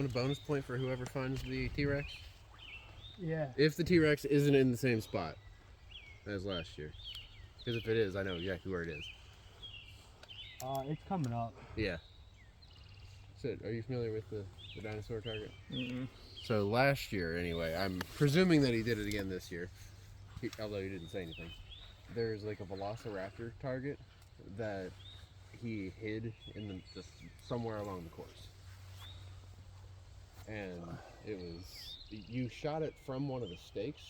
a bonus point for whoever finds the T-Rex? Yeah. If the T-Rex isn't in the same spot as last year. Because if it is, I know exactly where it is. It's coming up. Yeah. So, are you familiar with the dinosaur target? Mm-mm. So last year, anyway, I'm presuming that he did it again this year, although he didn't say anything. There's like a velociraptor target that he hid in just somewhere along the course. And it was, you shot it from one of the stakes,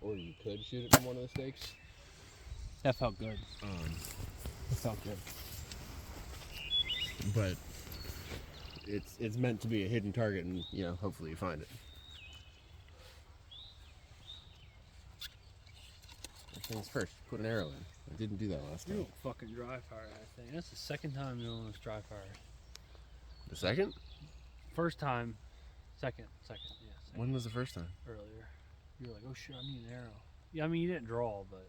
or you could shoot it from one of the stakes. That felt good. It felt good. But it's meant to be a hidden target, and hopefully you find it. First things first, put an arrow in. I didn't do that last time. You don't fucking dry fire that thing. That's the second time you almost dry fire. The second? First time, second, yeah. Second. When was the first time? Earlier. You were like, oh shit, I need an arrow. Yeah, I mean, you didn't draw, but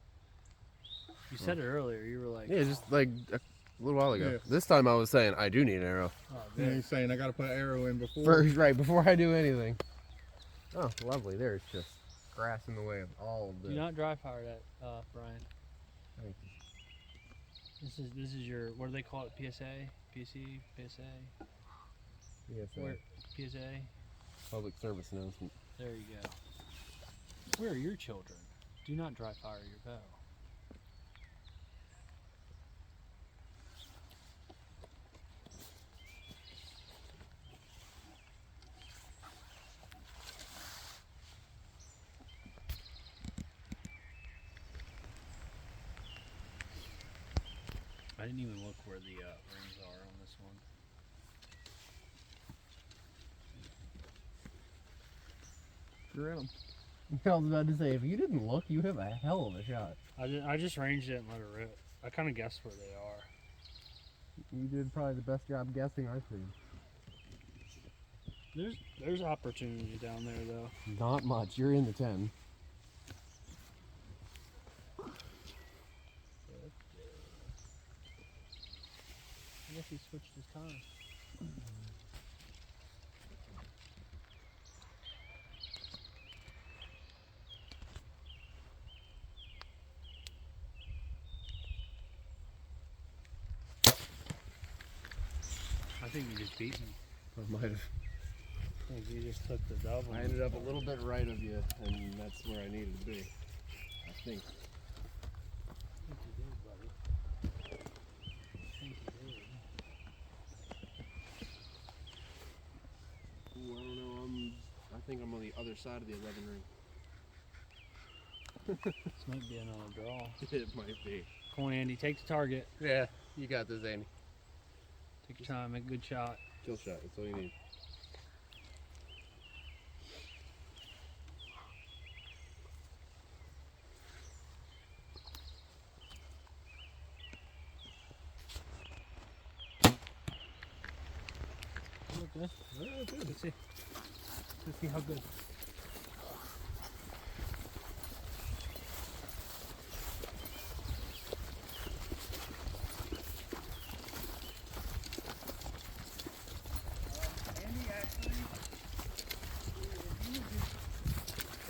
you said it earlier. You were like, yeah, just like a little while ago. Yeah. This time I was saying I do need an arrow. oh, And there. he's saying I gotta put an arrow in before. First, right, before I do anything. Oh, lovely. There's just grass in the way of all of Do the... not dry fire that, Brian. Thank This is your, what do they call it? PSA? PC? PSA? you. Where? PSA? Public service announcement. There you go. Where are your children? Do not dry fire your bow. I didn't even look where the rings are on this one. Screw him. I was about to say, if you didn't look, you have a hell of a shot. I just ranged it and let it rip. I kind of guessed where they are. You did probably the best job guessing I've seen. There's opportunity down there though. Not much. You're in the 10. I guess he switched his time. I think you just beat me. I might have. I think you just took the double. I ended up a little bit right of you, and that's where I needed to be. I think. I think you did, buddy. I think you did. Ooh, I don't know. I think I'm on the other side of the 11 ring. This might be another draw. It might be. Come on, Andy. Take the target. Yeah, you got this, Andy. Take your time. Make a good shot. Kill shot. That's all you need. Look good. Let's see. Let's see how good.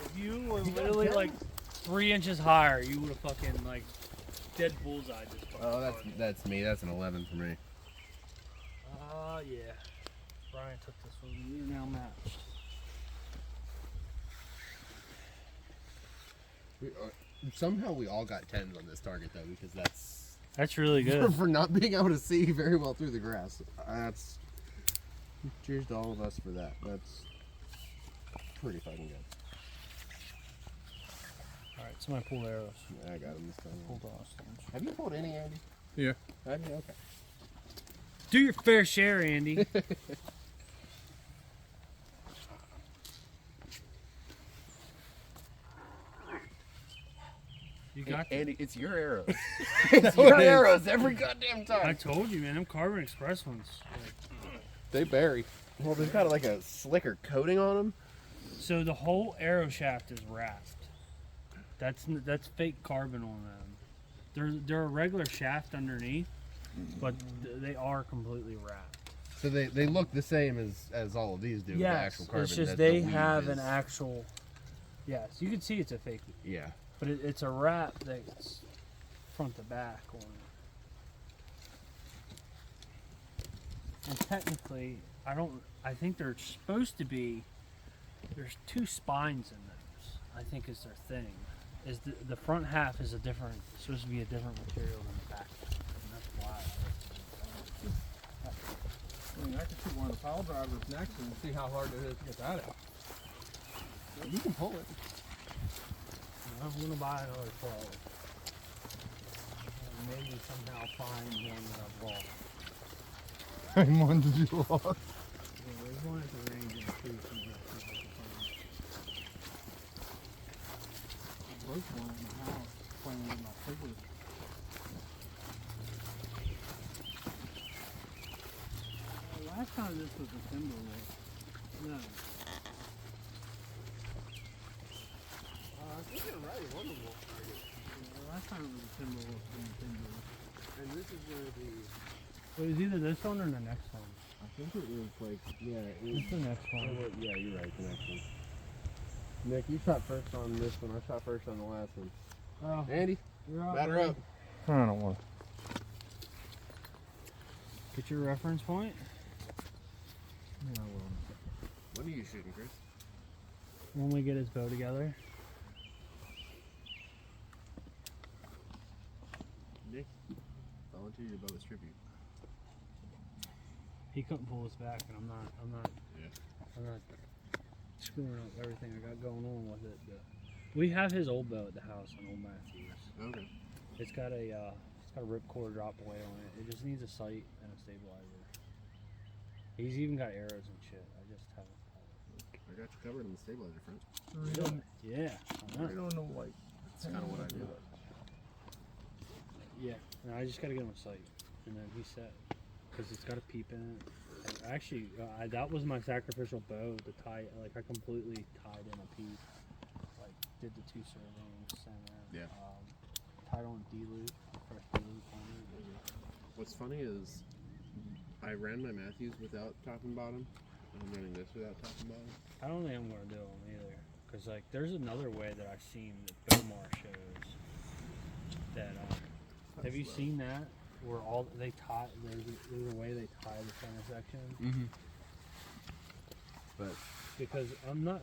If you were literally like 3 inches higher, you would have fucking like dead bullseye this fucking target. that's me. That's an 11 for me. Yeah. Brian took this one. We're now matched. Somehow we all got 10s on this target though, because That's really good. for not being able to see very well through the grass. That's cheers to all of us for that. That's pretty fucking good. Alright, somebody pull arrows. I got him this time. Pulled off. Have you pulled any, Andy? Yeah. Have you? Okay. Do your fair share, Andy. You got that. Andy, it's your arrows. It's your arrows every goddamn I time. told you, man. Them Carbon Express ones. They bury. Well, they've got like a slicker coating on them. So the whole arrow shaft is wrapped. That's fake carbon on them. They're a regular shaft underneath, but they are completely wrapped. So they look the same as all of these do. With the actual carbon. it's just that they the weave have is- an actual. Yes, you can see it's a fake, Yeah. but it's a wrap that's front to back on it. And technically, I think they're supposed to be. There's 2 spines in those. I think is their thing. Is the front half is supposed to be a different material than the back half, and that's why. I mean, I could shoot one of the pile drivers next and see how hard it is to get that out. You can pull it. I'm gonna buy another 12. And maybe somehow find one that I've lost. How many ones did you lost? Yeah, there's one at the range in the creek from here. I broke one in the house playing with my fingers. Last time this was a timber wolf. No. I think you're right. One of them target. Yeah, last time it was a timber wolf and a timber wolf. And this is where the. It was either this one or the next one. I think it was like It's the next one. Yeah, you're right. The next one. Nick, you shot first on this one. I shot first on the last one. Oh, Andy, you're up. batter buddy. up. I don't want to. Get your reference point. Yeah, I will. What are you shooting, Chris? When we get his bow together. Nick, volunteer your bow as tribute. He couldn't pull us back, and I'm not screwing up everything I got going on with it. But we have his old bow at the house on Old Matthews. Okay. It's got a ripcord drop away on it. It just needs a sight and a stabilizer. He's even got arrows and shit. I just haven't. I got you covered on the stabilizer front. Yeah, I I know. don't know, like, That's kind of what I do. Yeah, and I just gotta get him a sight, and then he's set. Cause it's got a peep in it. And actually, that was my sacrificial bow to tie. Like I completely tied in a peep. Like did the 2 servings, center. Yeah. Tied on D-loop, fresh D-loop on it. What's funny is I ran my Matthews without top and bottom. And I'm running this without top and bottom. I don't think I'm gonna do them either. Cause like there's another way that I've seen that Bomar shows. That have you seen that? Where all they tie, there's a way they tie the center section. Mm-hmm. But Because I'm not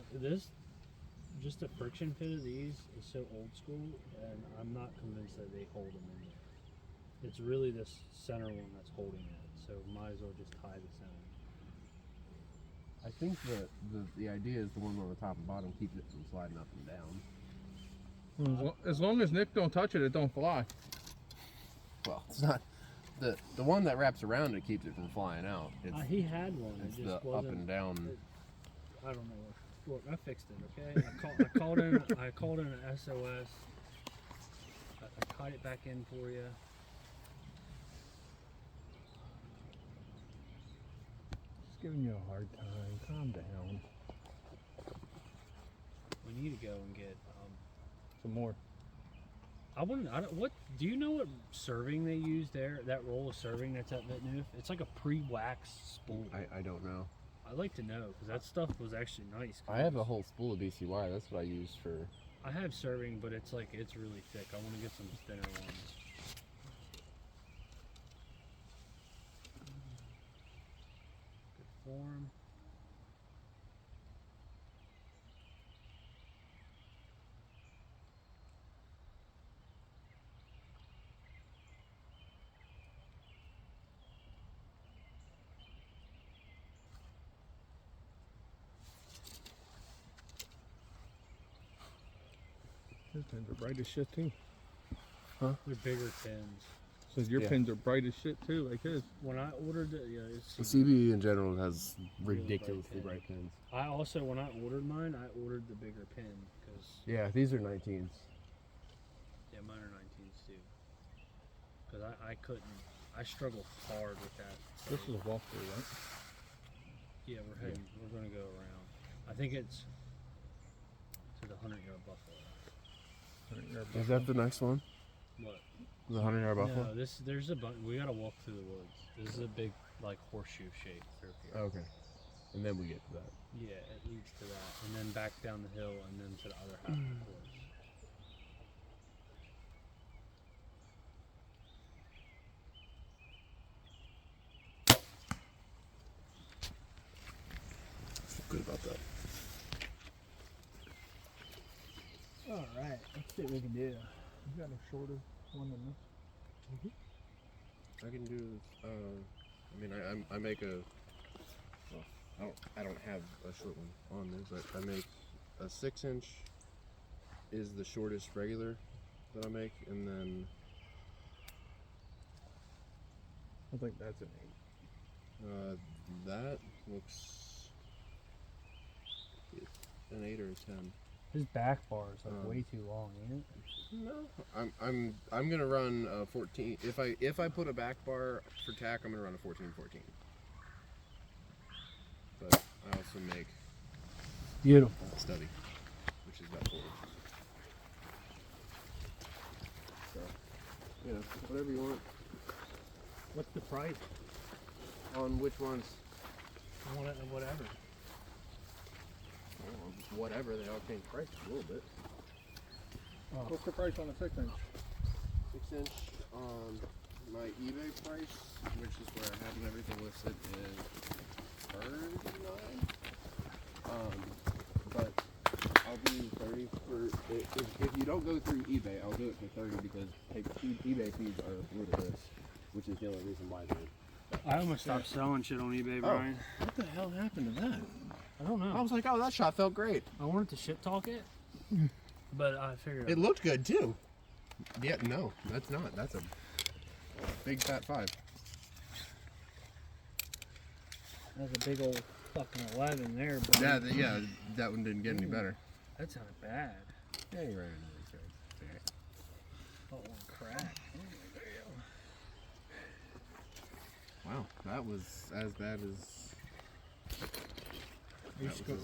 just the friction fit of these is so old school, and I'm not convinced that they hold them in there. It's really this center one that's holding it, so might as well just tie the center. I think the idea is the one on the top and bottom keeps it from sliding up and down. as long as Nick don't touch it, it don't fly. Well, it's not the one that wraps around it keeps it from flying out. It's, He had one. it's It the just up wasn't. and down. I don't know. Look, I fixed it. Okay. I called in. I called in an SOS. I tied it back in for you. Just giving you a hard time. Calm down. We need to go and get. Some more. I wouldn't. I don't. What do you know? What serving they use there? That roll of serving that's at Villeneuve. It's like a pre-waxed spool. I don't know. I'd like to know because that stuff was actually nice. I have a whole spool of BCY. That's what I use for. I have serving, but it's like it's really thick. I want to get some thinner ones. Good form. His pins are bright as shit too. They're bigger pins. So your Yeah. pins are bright as shit too, like his. When I ordered it, yeah, it's. The CB in general has Really ridiculously bright bright pins. I also, when I ordered mine, I ordered the bigger pin because Yeah, these are 19s. yeah, mine are 19s too. Because I couldn't. I struggled hard with that. This is a walkthrough, right? Yeah, we're heading. We're gonna go around. I think it's to the 100-yard buffalo. Is that the next one? What? The 100-yard buffalo? No, there's a bunch. We gotta walk through the woods. This is a big like horseshoe shape through here. Okay. And then we get to that. Yeah, it leads to that, and then back down the hill, and then to the other half of the course. Good about that. All right, let's see what we can do. You got a shorter one than this? I can do. I mean, I make a. Well, I don't have a short one on there, but I make a 6-inch is the shortest regular that I make, and then I think that's an 8. that looks an 8 or a 10. His back bar is like way too long, ain't it? No, I'm gonna run a 14. If I put a back bar for tack, I'm gonna run a 14-14. But I also make Beautiful. a stubby, which is about 40. So, you know, whatever you want. What's the price? On which ones? Whatever. Well, whatever, they all change price a little bit. What's the price on a 6-inch? 6-inch on my eBay price, which is where I have everything listed, is 39. But I'll do 30 for if you don't go through eBay, I'll do it for 30 because eBay fees are through to this, which is the only reason why they're. I almost stopped selling shit on eBay, Brian. What the hell happened to that? I don't know. I was like, oh, that shot felt great. I wanted to shit talk it, but I figured It looked good too. Yeah, no, that's not. That's a big fat 5. that's a big old fucking 11 there. But Yeah, that one didn't get any better. that sounded bad. Yeah, you're right. It's okay. Oh, one crack. Wow, that was as bad as.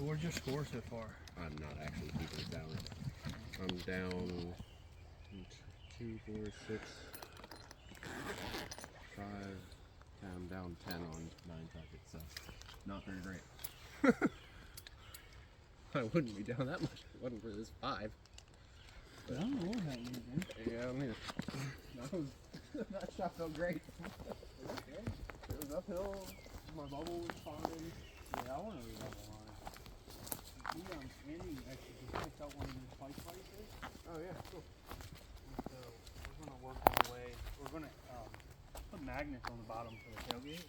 Where's your score so far? I'm not actually keeping it down. I'm down 2, 4, 6, 5. I'm down 10 on 9 targets, so not very great. I wouldn't be down that much if it wasn't for this 5. I don't know what that means, man. Yeah, I don't either. That shot felt great. It was uphill. My bubble was fine. Yeah, I want to read that line. Andy actually just picked out one of those spike places. Oh yeah, cool. So we're going to work our way. We're going to put magnets on the bottom for the tailgate.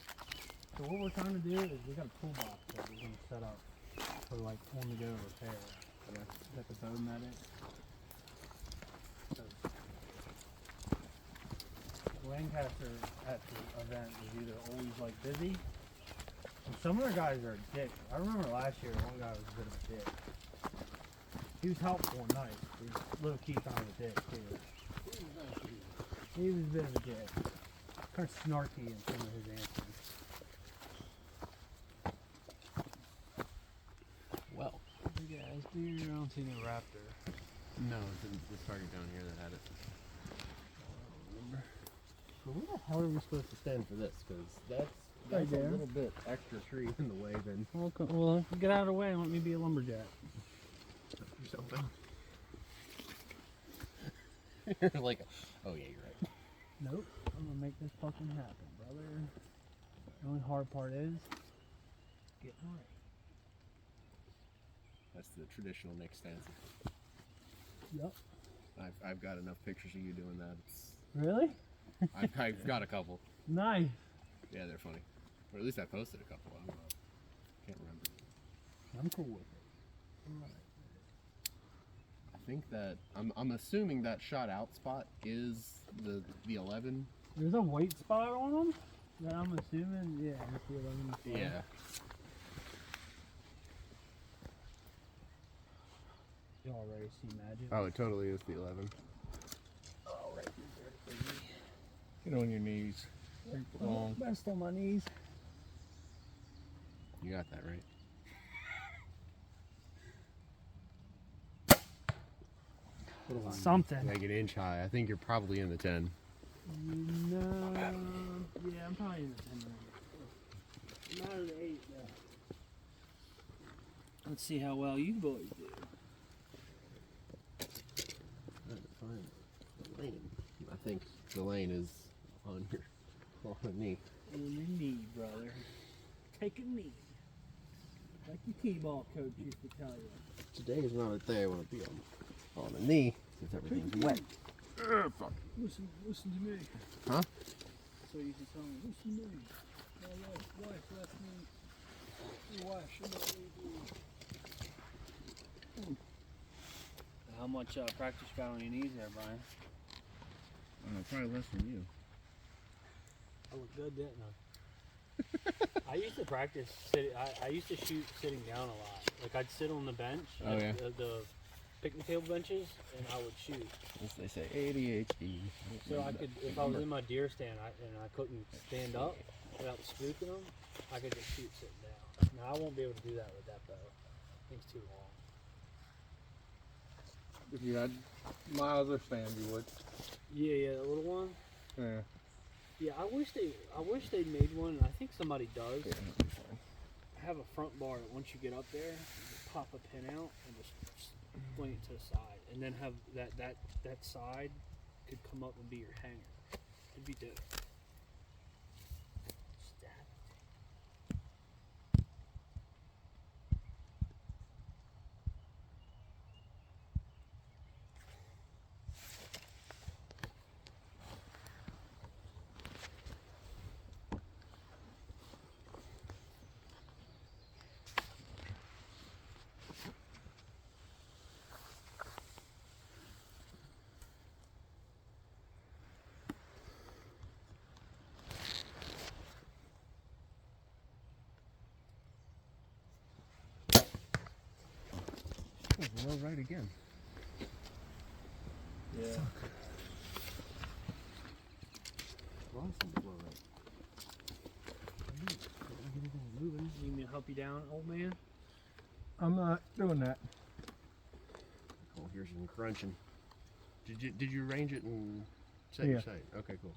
So what we're trying to do is we got a toolbox that we're going to set up for like on-the-go repair. Got the bow medic. So Lancaster at the event is either always like busy, and some of the guys are dicks. I remember last year one guy was a bit of a dick. He was helpful and nice. He was low key kind of a dick too. He was a bit of a dick. Kind of snarky in some of his answers. Well, You guys, I don't see no raptor. no, it's this target down here that had it. Remember? But where the hell are we supposed to stand for this? Because that's Right there. a little bit extra tree in the way than Well, get out of the way and let me be a lumberjack. yourself down. You're like, oh yeah, you're right. Nope, I'm gonna make this fucking happen, brother. The only hard part is getting ready. That's the traditional Nick stance. Yep. I've got enough pictures of you doing that. Really? I've got a couple. Nice. Yeah, they're funny. Or at least I posted a couple. I don't know. Can't remember. I'm cool with it. I'm all right. I think that I'm assuming that shot out spot is the 11. There's a white spot on them that I'm assuming, yeah, that's the 11 spot. Yeah. You already see magic. Oh, it totally is the 11. Oh, right. Get on your knees. Long. Best on my knees. You got that right. something. Like an inch high. I think you're probably in the 10. No, yeah, I'm probably in the 10 range. Not an 8 though. Let's see how well you boys do. The lane. I think the lane is on your knee. On your knee, brother. Take a knee. Like your T-ball coach used to tell you. Today is not a day I want to be on the knee since everything's wet. Fuck. Listen to me. Huh? So you can tell me, listen to me. My wife left me. Your wife should not leave you. How much practice you got on your knees there, Brian? Probably less than you. I look good, didn't I? I used to practice I used to shoot sitting down a lot. Like I'd sit on the bench, Oh, yeah. the picnic table benches, and I would shoot. As they say, ADHD. So I could, if I was in my deer stand and I couldn't stand up without spooking them, I could just shoot sitting down. Now I won't be able to do that with that bow. I think it's too long. If you had my other stand, you would. Yeah, the little one. Yeah. Yeah, I wish they'd made one. And I think somebody does. Yeah, that'd be fine. Have a front bar that once you get up there, you pop a pin out and just swing it to the side, and then have that side could come up and be your hanger. It'd be dope. Stab. Oh, well, right again. Yeah. Lost some blow right. Moving. Need me to help you down, old man? I'm not doing that. Oh, here's some crunching. Did you arrange it and set your sight? Okay, cool.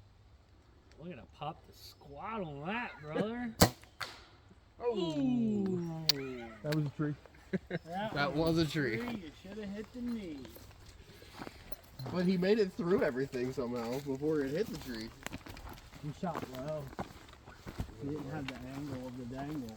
We're gonna pop the squat on that, brother. Oh, That was a tree. that was a tree. You should have hit the knee. But he made it through everything somehow before it hit the tree. You shot well. You didn't have the angle of the dangle.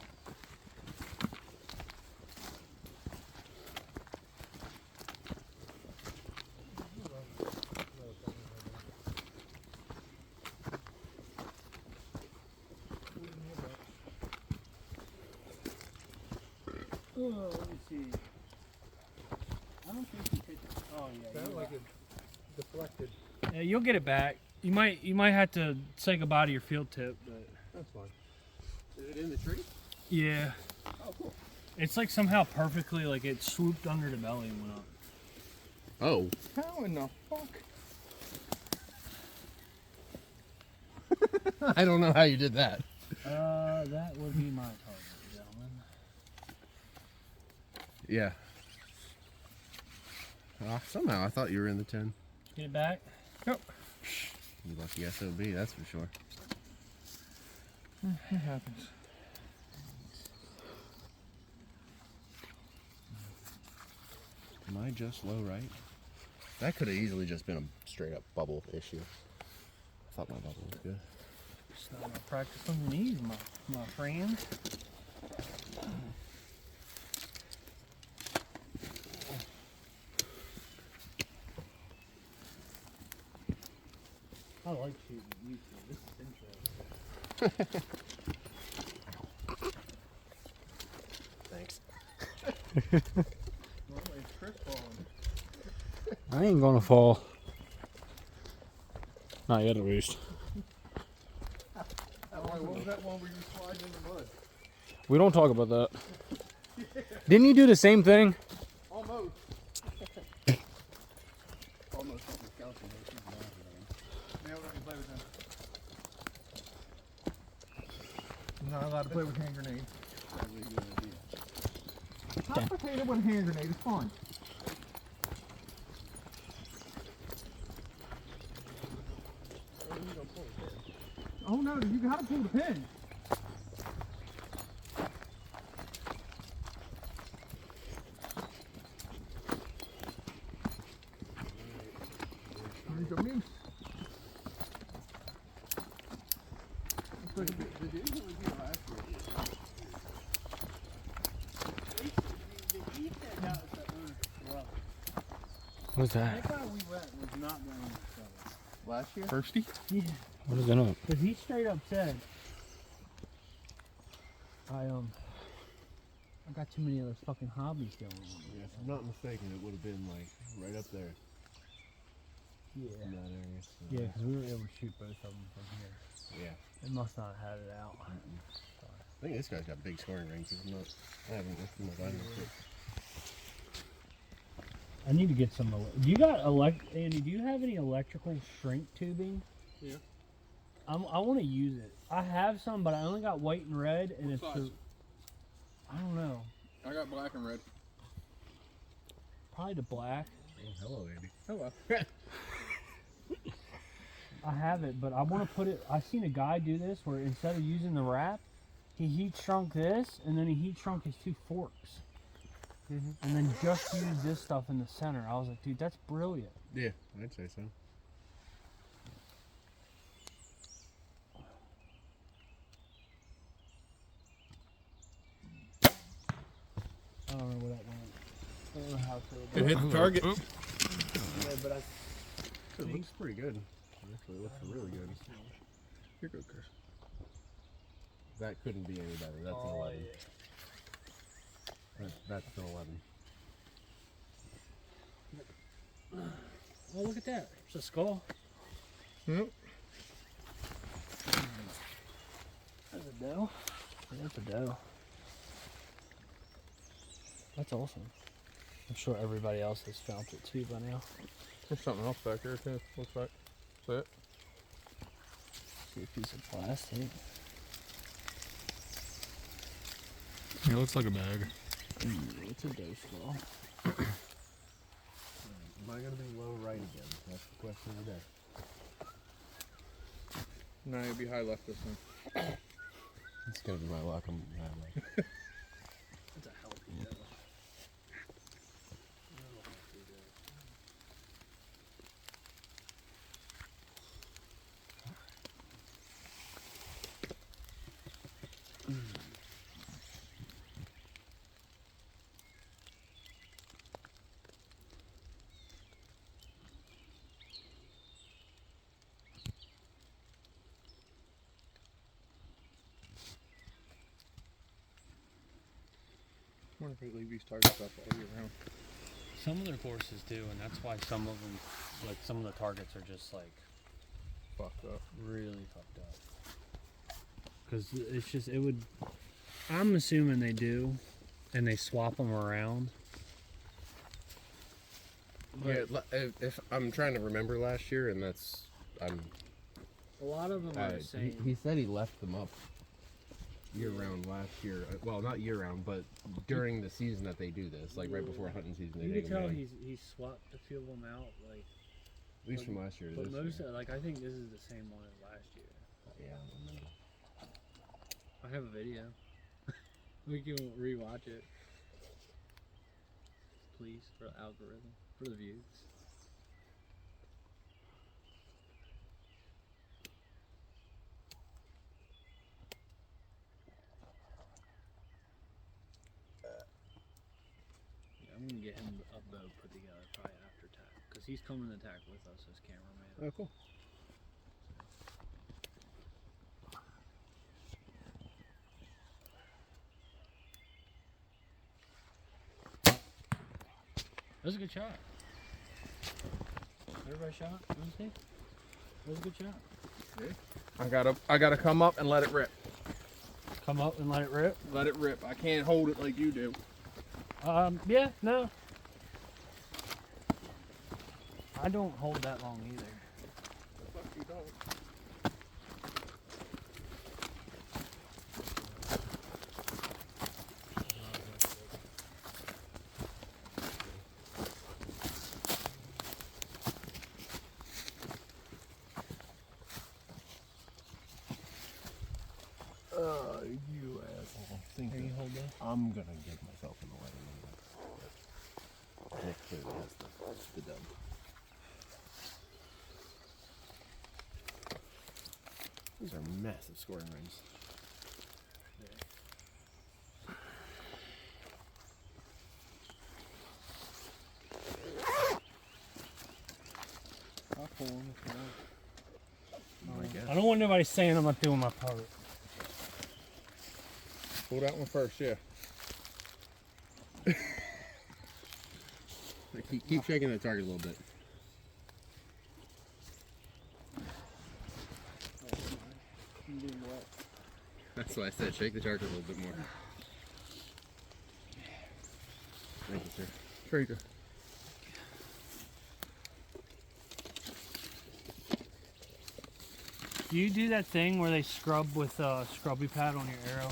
Oh, let me see. I don't think you hit it. Oh yeah. Sounded like it deflected. Yeah, you'll get it back. You might have to say goodbye to your field tip, but That's fine. Is it in the tree? yeah. Oh, cool. It's like somehow perfectly like it swooped under the belly and went up. Oh. How in the fuck? I don't know how you did that. That would be my target, gentlemen. Yeah. Somehow I thought you were in the 10. Get it back. Yep. You lucky SOB, that's for sure. It happens. Am I just low right? That could have easily just been a straight up bubble issue. I thought my bubble was good. Just not gonna practice on your knees, my friend. I like shooting YouTube. This is interesting. Thanks. Well, it's Chris falling. I ain't gonna fall. Not yet, at least. What was that one where you slide in the mud? We don't talk about that. Didn't you do the same thing? Almost. Almost like a skeleton. Now let me play with them. I'm not allowed to play with hand grenades. Hot potato with a hand grenade is fun. Oh no, you gotta pull the pin. There's your moose. Did you usually do last year? What is that? That guy we went was not going to trouble. Last year? Thirsty? Yeah. What is that up? Because he straight up said, I got too many of those fucking hobbies going on. Yeah, if I'm not mistaken, it would have been like right up there Yeah. in that area. So, Yeah, because we were able to shoot both of them from here. yeah. It must not have had it out. I think this guy's got big scoring range. I haven't looked in the vinyl. I need to get some. Do you got Andy? Do you have any electrical shrink tubing? Yeah. I want to use it. I have some, but I only got white and red, and What it's size? I don't know. I got black and red. Probably the black. Oh, hello, Andy. Hello. I have it, but I want to put it. I seen a guy do this where instead of using the wrap, he heat shrunk this, and then he heat shrunk his two forks, and then just use this stuff in the center. I was like, dude, that's brilliant. Yeah, I'd say so. I don't know where that went. I don't know how to. It hit the target. Yeah, but It looks pretty good. Actually, it looks really good. You're good, Chris. That couldn't be any better. That's an 11. That's an 11. Oh, look at that. It's a skull. Yep. That's a doe. That's a doe. That's awesome. I'm sure everybody else has found it too by now. There's something else back there too. Looks like. That's it. See a piece of plastic. It looks like a bag. It's a doe skull. Am I going to be low right again? That's the question of the day. No, you'll be high left this time. It's going to be my luck. It's a healthy doe. I wonder if they leave these targets up all year round. Some of their courses do, and that's why some of them, like some of the targets, are just like Fucked up. really fucked up. Because it's just, it would. I'm assuming they do, and they swap them around. Yeah, if I'm trying to remember last year, and that's A lot of them are the same. he said he left them up year round last year. Well, not year round, but during the season that they do this, like right before hunting season. They You take can 'em tell down. he's swapped a few of them out, like. At least from last year. to But this most year. of, like, I think this is the same one as last year. Yeah, I don't remember. I have a video. We can rewatch it. Please, for the algorithm, for the views. Yeah, I'm gonna get him a bow put together probably after tack, because he's coming to tack with us as cameraman. Oh, cool. That was a good shot. Everybody shot? Let me see. That was a good shot. I gotta come up and let it rip. Come up and let it rip. Let it rip. I can't hold it like you do. Yeah, no. I don't hold that long either. Fuck you don't. You asshole. Here, you hold this. I'm gonna give myself in the way a little bit. Nick clearly has the dub. These are massive scoring rings. I'll pull them if you want. I guess. I don't want nobody saying I'm not doing my part. Pull that one first, yeah. Keep shaking the target a little bit. I'm being wet. That's why I said shake the target a little bit more. Thank you, sir. Traitor. Do you do that thing where they scrub with a scrubby pad on your arrow?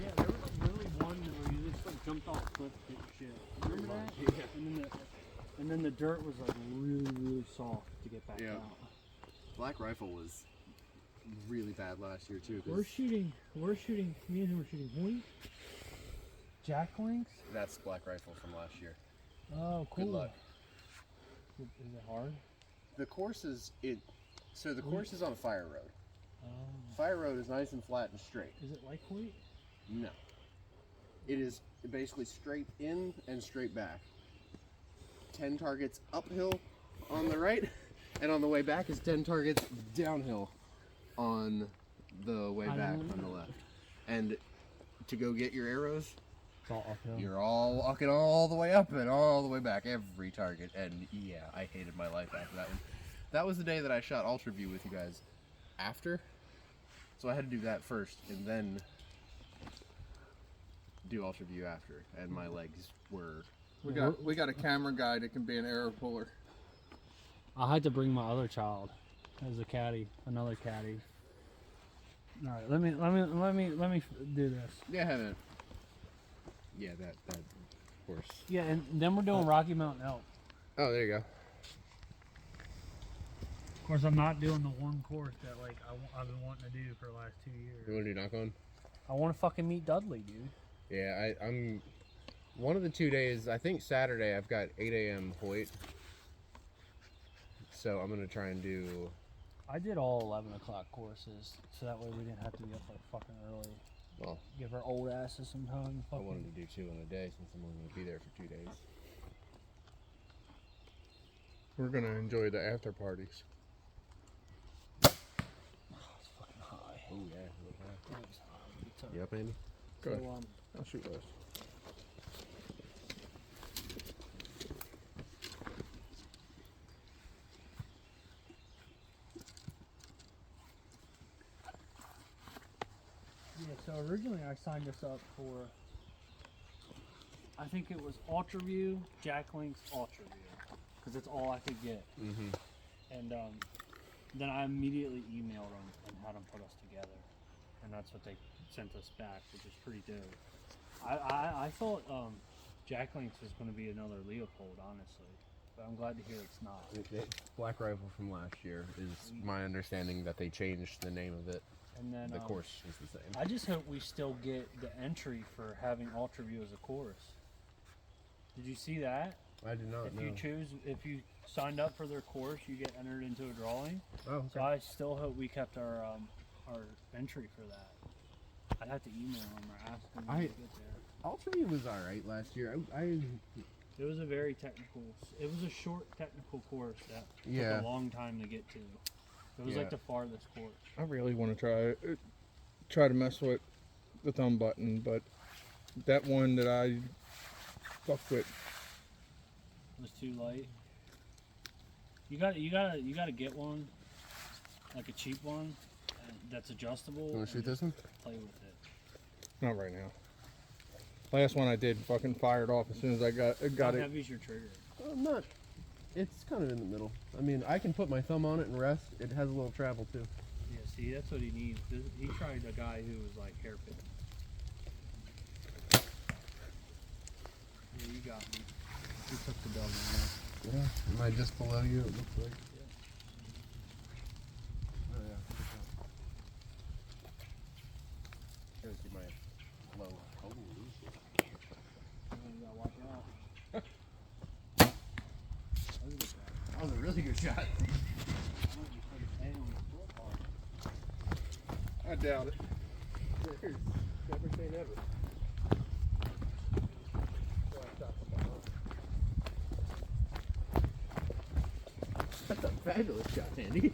Yeah, there was really one where you just like jumped off cliff and shit. Remember that? Yeah. And then the dirt was like really soft to get back Yeah. out. Black Rifle was really bad last year too. 'Cause We're shooting, me and him were shooting Hoyt, Jack Links. that's Black Rifle from last year. Oh, cool. Good luck. Is it hard? The course is so the course is on a fire road. Oh. Fire road is nice and flat and straight. Is it like Hoyt? No. It is basically straight in and straight back. 10 targets uphill on the right, and on the way back is 10 targets downhill on the way back on the left. And to go get your arrows, It's all uphill. you're all walking all the way up and all the way back, every target. And yeah, I hated my life after that one. That was the day that I shot Ultra View with you guys after. So I had to do that first and then do Ultra View after. And my legs were... We got a camera guy that can be an arrow puller. I had to bring my other child as a caddy, another caddy. All right, let me do this. Yeah, I haven't. Yeah, that course. Yeah, and then we're doing Rocky Mountain Elk. Oh, there you go. Of course, I'm not doing the one course that like I've been wanting to do for the last 2 years. You want to do knock on? I want to fucking meet Dudley, dude. Yeah, I'm. One of the 2 days, I think Saturday, I've got 8 a.m. Hoyt. So I'm gonna try and do. I did all 11 o'clock courses, so that way we didn't have to be up like fucking early. Well, Give our old asses some time. I wanted to do 2 in a day since I'm only gonna be there for 2 days. We're gonna enjoy the after parties. Oh, it's fucking high. Oh yeah. look at It's high. It's that. You up, Andy? Go ahead. So, I'll shoot last. yeah, so originally I signed us up for, I think it was Ultra View, Jack Link's Ultra View, because that's all I could get. Mm-hmm. And then I immediately emailed them and had them put us together, and that's what they sent us back, which is pretty dope. I thought Jack Link's was going to be another Leopold, honestly, but I'm glad to hear it's not. Black Rifle from last year is my understanding that they changed the name of it. And then The course is the same. I just hope we still get the entry for having Ultra View as a course. Did you see that? I did not know. If you signed up for their course, you get entered into a drawing. Oh, So I still hope we kept our entry for that. I'd have to email them or ask them when we get there. Ultra View was alright last year. It was a very technical. It was a short technical course that Yeah. took a long time to get to. It was Yeah. like the farthest course. I really want to try to mess with the thumb button, but that one that I fucked with. It was too light. You gotta get one, like a cheap one, that's adjustable. You want and to shoot just this one? Play with it. Not right now. Last one I did fucking fired off as soon as I got How it. heavy's your trigger? I'm not. It's kind of in the middle. I mean, I can put my thumb on it and rest. It has a little travel too. Yeah, see, that's what he needs. He tried a guy who was like hairpin. got me. He took the double one. Yeah. Am I just below you? It looks like. Oh yeah. Shows you my low. Holy shit. You gotta watch out. That was a really good shot. I doubt it. Never say never. That's a fabulous shot, Andy.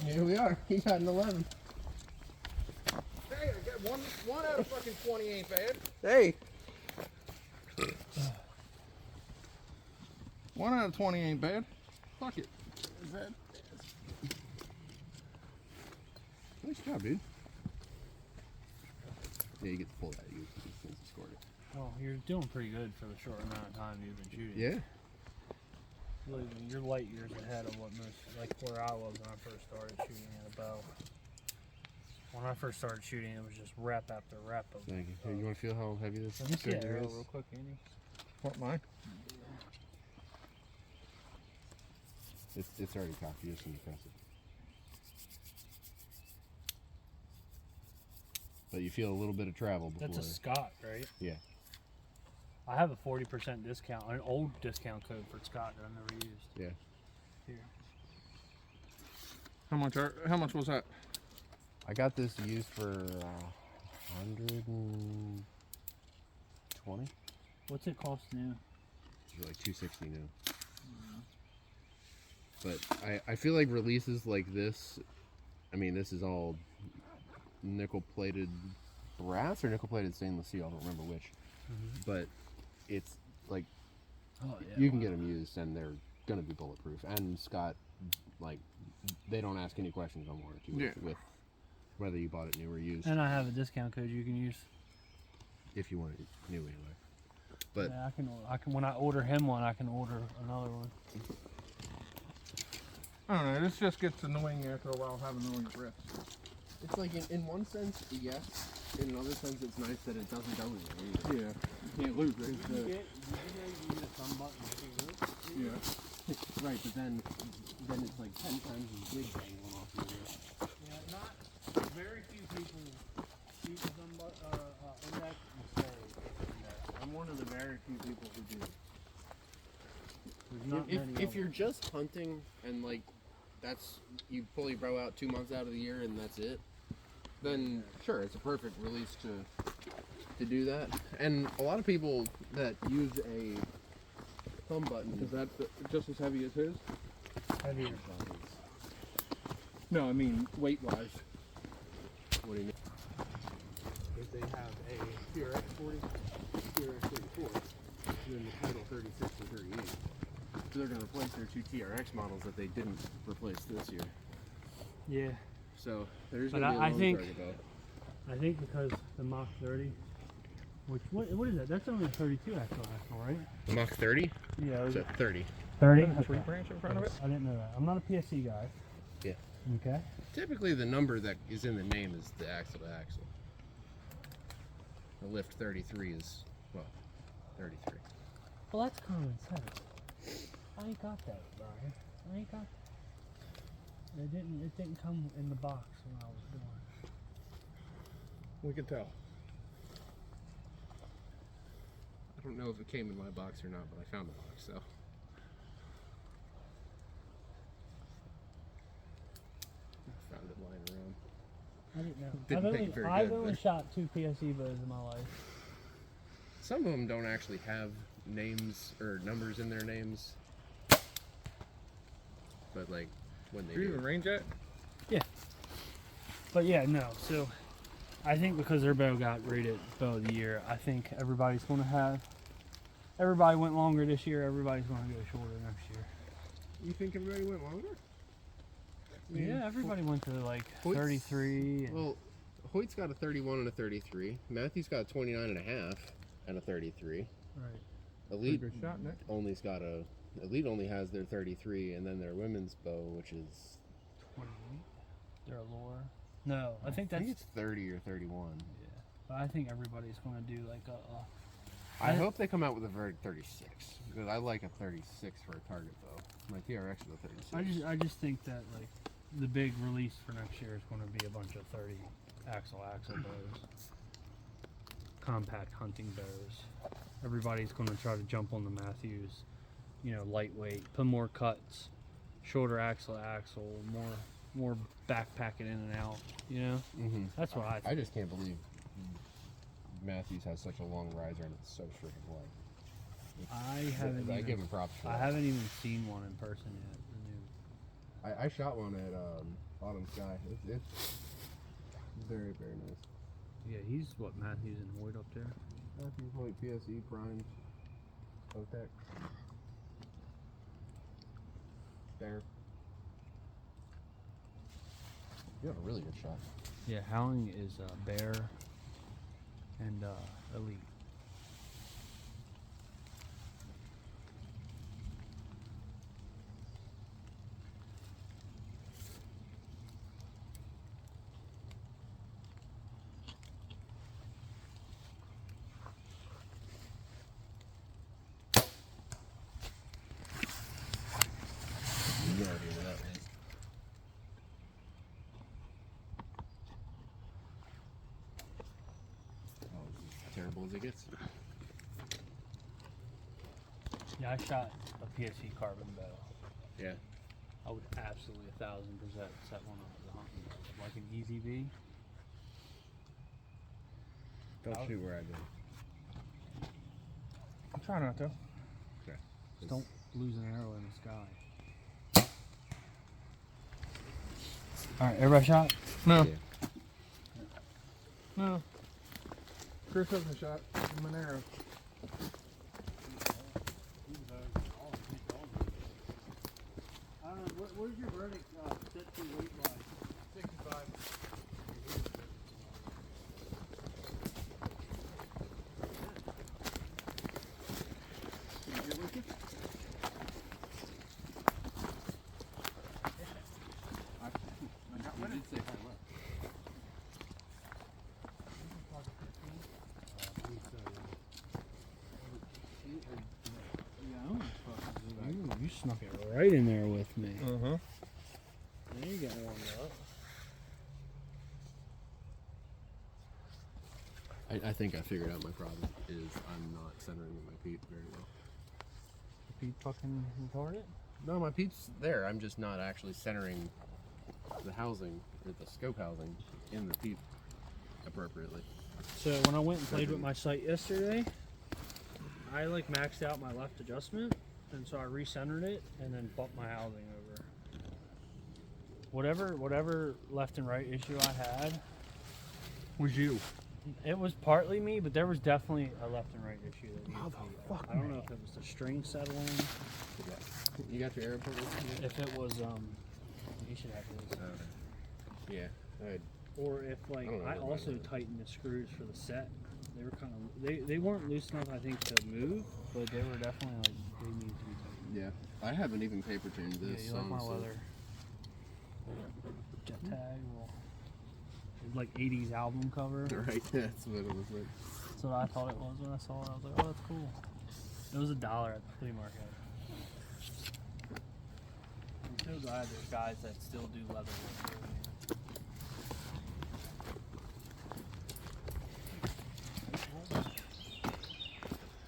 Here we are. He got an 11. Hey, I got one out of fucking 20 ain't bad. Hey. 1 out of 20 ain't bad. Fuck it. Is that? Nice job, dude. Yeah, you get to pull that. You since you scored it. Well, you're doing pretty good for the short amount of time you've been shooting. Yeah. Believe me, you're light years ahead of what most, like where I was when I first started shooting at a bow. When I first started shooting, it was just rep after rep of. Thank you. Here, you want to feel how heavy this Let me see that trigger arrow is? real quick, Andy. What, mine? It's already cocked. You just need to press it. But you feel a little bit of travel before. That's a Scott, right? Yeah. I have a 40% discount, an old discount code for Scott that I've never used. Yeah. Here. How much was that? I got this used for 120. What's it cost new? It's like 260 new. But I feel like releases like this. I mean, this is all nickel-plated brass or nickel-plated stainless steel. I don't remember which. But it's like Oh yeah. you can get them used and they're gonna be bulletproof. And Scott, like, they don't ask any questions on warranty with whether you bought it new or used. And I have a discount code you can use. If you want it new anyway. But Yeah, I can. When I order him one, I can order another one. I don't know. This just gets annoying after a while having knowing it rips. it's like in one sense, yes. In another sense, it's nice that it doesn't go anywhere. Yeah. You can't lose it. You get a thumb button. Yeah. Right, but then it's like 10 times as big dangling off your wrist. Yeah, not very few people shoot the thumb button index and say index. I'm one of the very few people who do. There's not many If of you're them. just hunting and like that's you pull your bow out 2 months out of the year and that's it, then sure, it's a perfect release to do that. And a lot of people that use a thumb button Is that just as heavy as his? Heavier. No, I mean weight wise. What do you mean? If they have a TRX 40, TRX 34, then the title 36 or 38. So they're going to replace their 2 TRX models that they didn't replace this year. Yeah, So there's But going to be a I long think- target bow. I think because the Mach 30, which what is that? That's only a 32 axle, right? The Mach 30? Yeah, It's at 30. 30. A tree branch in front of it. I didn't know that. I'm not a PSC guy. Yeah. Okay. Typically the number that is in the name is the axle to axle. The lift 33 is, well, 33. Well, that's common sense. I ain't got that, Brian. I ain't got that. It didn't come in the box when I was born. We can tell. I don't know if it came in my box or not, but I found the box, so. I found it lying around. I didn't know. Didn't make it very I've good, only but- shot 2 PSE bows in my life. Some of them don't actually have names or numbers in their names. But like when they Do you even do. range that? But yeah, no. So I think because their bow got rated bow of the year, I think everybody's going to have. Everybody went longer this year. Everybody's going to go shorter next year. You think everybody went longer? Yeah, everybody went to like Hoyt's- 33. And, Well, Hoyt's got a 31 and a 33. Matthew's got a 29 and a half and a 33. right. Elite Good shot, Nick. only's got a Elite only has their 33 and then their women's bow, which is 28. They're a lower. No, I think I that's. think it's 30 or 31. Yeah. But I think everybody's going to do like a I hope they come out with a Vert 36 because I like a 36 for a target bow. My TRX is a 36. I just think that like the big release for next year is going to be a bunch of 30 axle bows, compact hunting bows. Everybody's going to try to jump on the Matthews, lightweight, put more cuts, shorter axle, more backpack it in and out. Mm-hmm. That's what I think. I just can't believe Matthews has such a long riser and it's so freaking wide. I give him props for that. I haven't even seen one in person yet. I shot one at Autumn Sky. It's very, very nice. Yeah, he's what, Matthews and Hoyt up there? Matthews, Hoyt, PSE, primed, OTEC. There. You have a really good shot. Yeah, Howling is Bear and Elite. No idea where that is. Oh, this is as terrible as it gets. Yeah, I shot a PSE carbon bow. Yeah. I would absolutely 1,000% set one up as a hunting bow. Like an Easy V. Don't shoot where I did. I'm trying not to. Okay. Just don't lose an arrow in the sky. Alright, everybody shot? No. Yeah. No. Chris hasn't shot. I'm an arrow. Where's your verdict set to weight wise? 65. You did say high left. You snuck it right in there with me. Uh-huh. There you get warmed up. I think I figured out my problem is I'm not centering my peat very well. Pete fucking retarded? No, my peat's there. I'm just not actually centering the housing or the scope housing in the peat appropriately. So when I went and played with my sight yesterday, I like maxed out my left adjustment, and so I recentered it and then bumped my housing over. Whatever left and right issue I had Was you. it was partly me, but there was definitely a left and right issue that needed to be. I don't know if it was the string settling, You got your arrow pulled? if it was you should have this, Yeah. or if like I don't know I what also mine is. tightened the screws for the set. They were kind of they weren't loose enough, I think, to move, but they were definitely like they needed to be tightened. Yeah. I haven't even paper tuned Yeah, this. you like my honestly. leather jet tag, like 80s album cover. Right, that's what it was like. That's what I thought it was when I saw it. I was like, oh, that's cool. It was $1 at the flea market. I'm so glad there's guys that still do leather work here, man.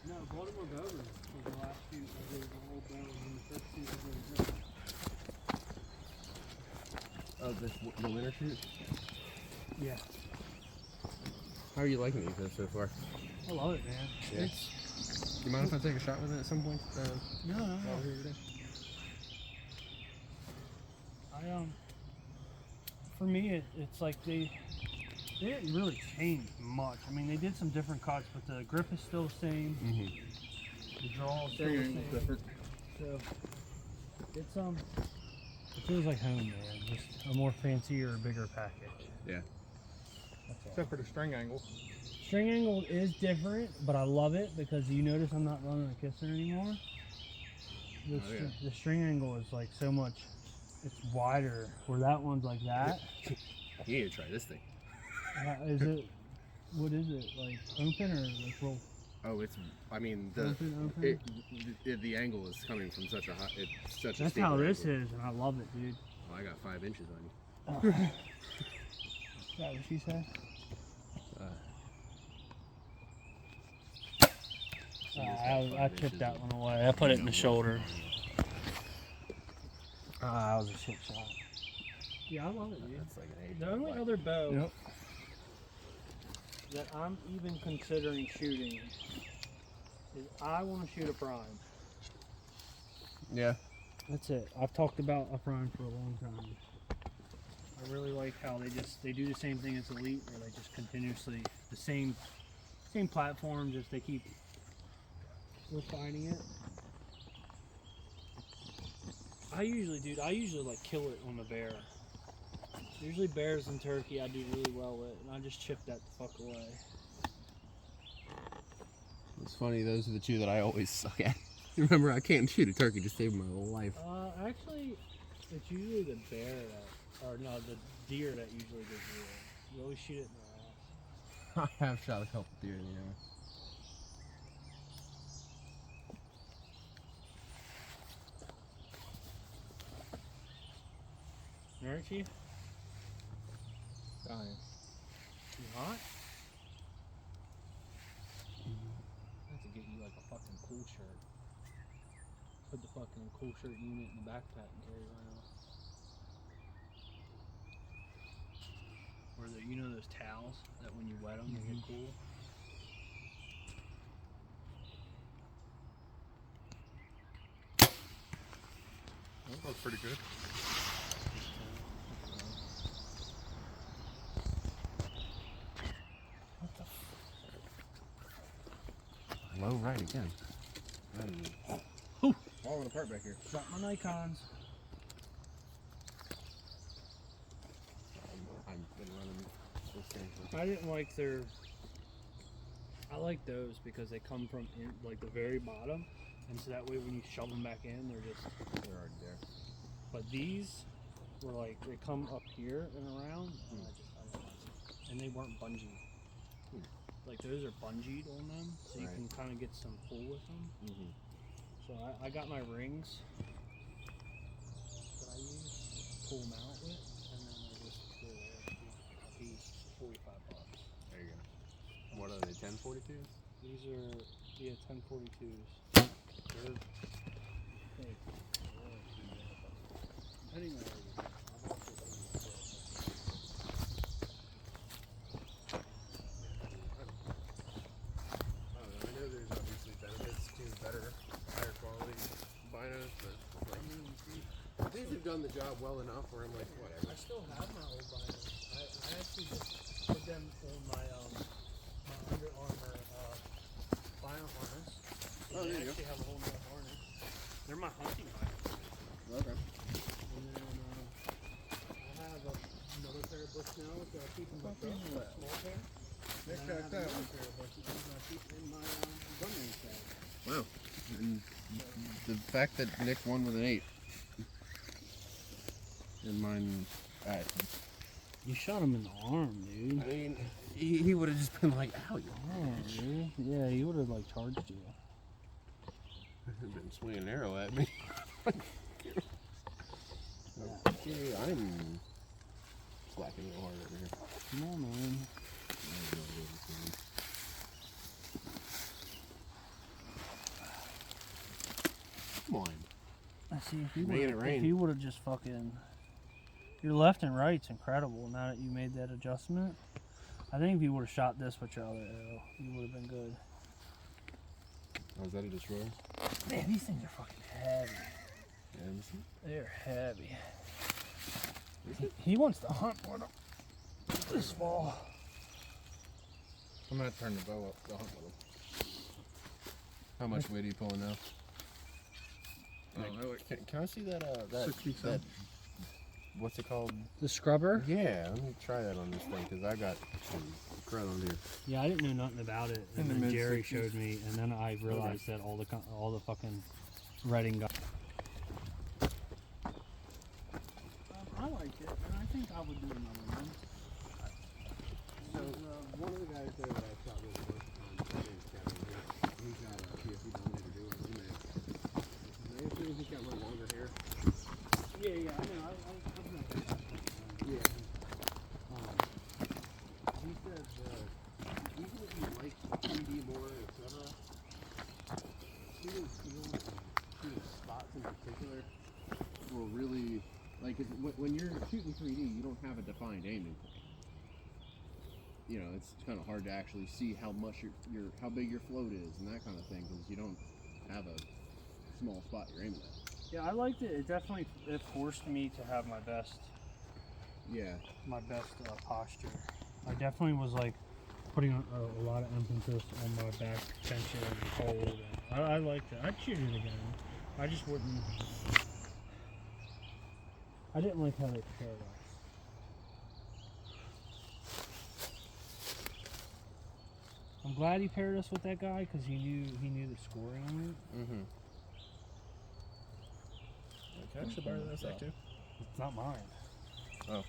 No, Baltimore Bowers was the last few. There was an old bow in the first season. Oh, the winter shoot? Yeah, How are you liking these so far? I love it, man. Yeah. It's Do you mind if I take a shot with it at some point? no. While we're here today? For me, it's like they didn't really change much. I mean, they did some different cuts, but the grip is still the same. Mm-hmm. The draw is still the same. different. So it's it feels like home, man. Just a more fancier, bigger package. Yeah. That's all. Except for the string angle. String angle is different, but I love it because you notice I'm not running a kisser anymore. The, Oh, yeah. the string angle is like so much. It's wider. Where that one's like that. You need to try this thing. Is it? What is it? Like open or like roll? Oh, it's. I mean, Open. the angle is coming from such a high. It's such a. That's steeper how this angle. is, and I love it, dude. Oh, I got 5 inches on you. Oh. Is that what she said? I tipped that one away. I put it in the shoulder. That was a shit shot. Yeah, I love it, dude. That's like an 8. The only other bow Yep. that I'm even considering shooting is I want to shoot a prime. Yeah. That's it. I've talked about a prime for a long time. I really like how they do the same thing as Elite, where they just continuously the same platform, just they keep refining it. I usually like kill it on the bear. Usually bears and turkey I do really well with, and I just chip that the fuck away. It's funny, those are the 2 that I always suck at. Remember, I can't shoot a turkey to save my life. Actually, it's usually the bear that, or no, the deer that usually does it. You always shoot it in the ass. I have shot a couple deer in the ass. Alright, Chief? Dying. You hot? I have to get you like a fucking cool shirt. Put the fucking cool shirt unit in the backpack and carry around. Or you know those towels that when you wet them they get cool? That looks pretty good. Low right again. Whew. Falling apart back here. Shot my Nikons. I've been running this thing. I didn't like their. I like those because they come from like the very bottom, and so that way when you shove them back in, they're already there. But these were like they come up here and around, and I don't like it. And they weren't bungee. Like those are bungeed on them, so you can kind of get some pull with them. So I got my rings that I use to pull them out with, and then they're just there a piece, $45. There you go. What are they, 1042s? These are 1042s. They're big. Depending on where you go. I'm also I know there's obviously benefits to better, higher quality binos, but like, these have done the job well enough where I'm like, whatever. I still have my old binos. I actually just put them on my my Under Armour bino harness. Oh, there I you go. actually have a whole new harness. They're my hunting binos. Okay. And then I have another pair of books now that I keep in my truck, a small pair. Nick And I got have that another one. pair of books that I keep in my gun range bag. Wow. And the fact that Nick won with an 8. And mine, You shot him in the arm, dude. I mean, he would have just been like, ow, you Oh, dude. Yeah, he would have like charged you. been swinging an arrow at me. Okay, I'm slacking real hard over here. Come on, man. Come on. I see if you Making it rain. if you would have just fucking your left and right's incredible now that you made that adjustment. I think if you would have shot this with your other arrow, you would have been good. Oh, is that a destroyer? Man, these things are fucking heavy. Yeah, let me see. They're heavy. He wants to hunt with them this fall. I'm gonna turn the bow up. Go hunt with them. How much weight are you pulling now? Can I see that, 67. what's it called? The scrubber? Yeah, let me try that on this thing, because I got some crud on here. Yeah, I didn't know nothing about it, In and the then Jerry mid-60s. showed me, and then I realized that all the fucking writing got. I like it, and I think I would do another one. So, one of the guys have a defined aiming point. You know, it's kind of hard to actually see how much how big your float is and that kind of thing because you don't have a small spot you're aiming at. Yeah, I liked it. It definitely forced me to have my best Yeah. posture. I definitely was like putting a lot of emphasis on my back tension and hold. And I liked it. I'd shoot it again. I just wouldn't. I didn't like how they paired us. I'm glad he paired us with that guy because he knew the scoring on it. Mm-hmm. Can I actually borrow that sack too? It's not mine. Oh.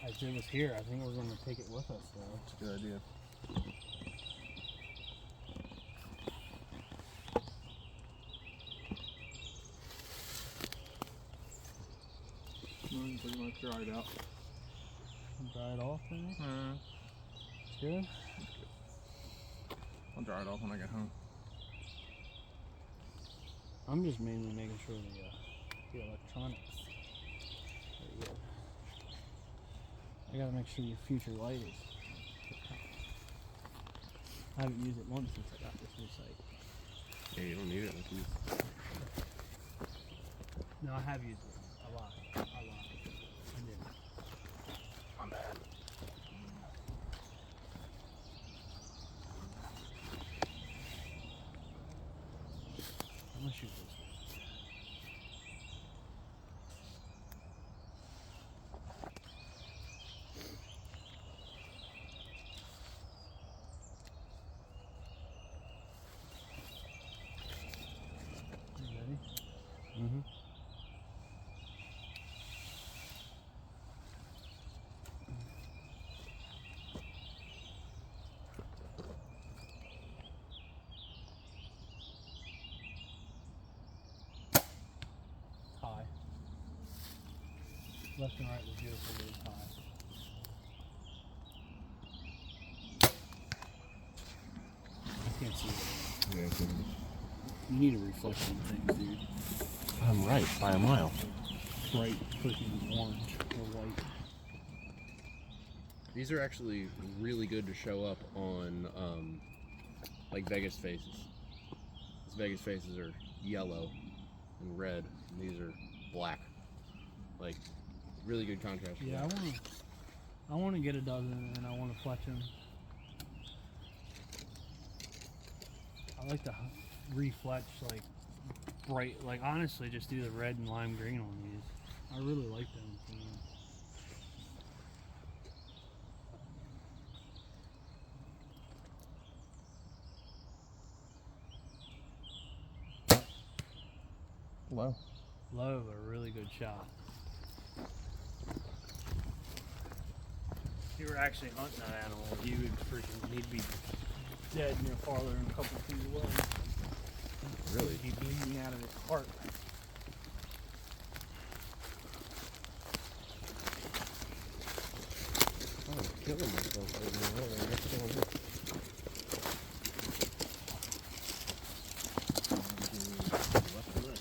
As it was here, I think we're going to take it with us though. That's a good idea. Mine pretty much dried out. Dry it off then? It's good? I'll dry it off when I get home. I'm just mainly making sure the electronics are good. I gotta make sure your future light is. I haven't used it once since I got this new sight. Yeah, you don't need it like these. No, I have used it a lot. I did. I'm bad. I'm gonna shoot this. You ready? Mm-hmm. High. Left and right was beautiful, but it's high. I can't see it. Yeah, You need a reflection things, dude. I'm right by a mile. Bright freaking orange or white. These are actually really good to show up on like Vegas faces. These Vegas faces are yellow and red, and these are black. Like really good contrast. for Yeah, that. I want to get a dozen, and I want to fletch them. I like to refletch like bright, like honestly, just do the red and lime green on these. I really like them. Low. Low, a really good shot. If you were actually hunting that animal, you would he'd be dead near farther than a couple feet away. Really? He'd be bleeding out of his heart. Oh, I'm killing myself right now. What's going on? Left and right.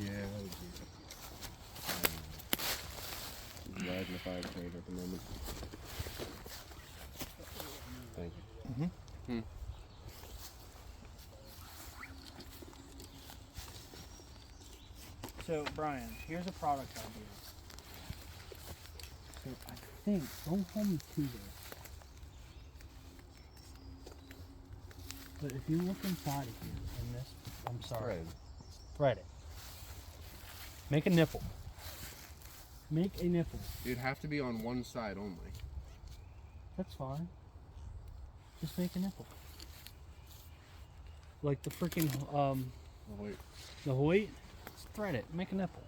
Yeah, that would be magnified trade at the moment. Thank you. So, Brian, here's a product idea. So, I think, don't hold me to this, but if you look inside of here, in this, I'm sorry, Right. thread it. Make a nipple. Make a nipple. It'd have to be on one side only. That's fine. Just make a nipple. Like the freaking, Oh, wait. the Hoyt, just thread it. Make a nipple.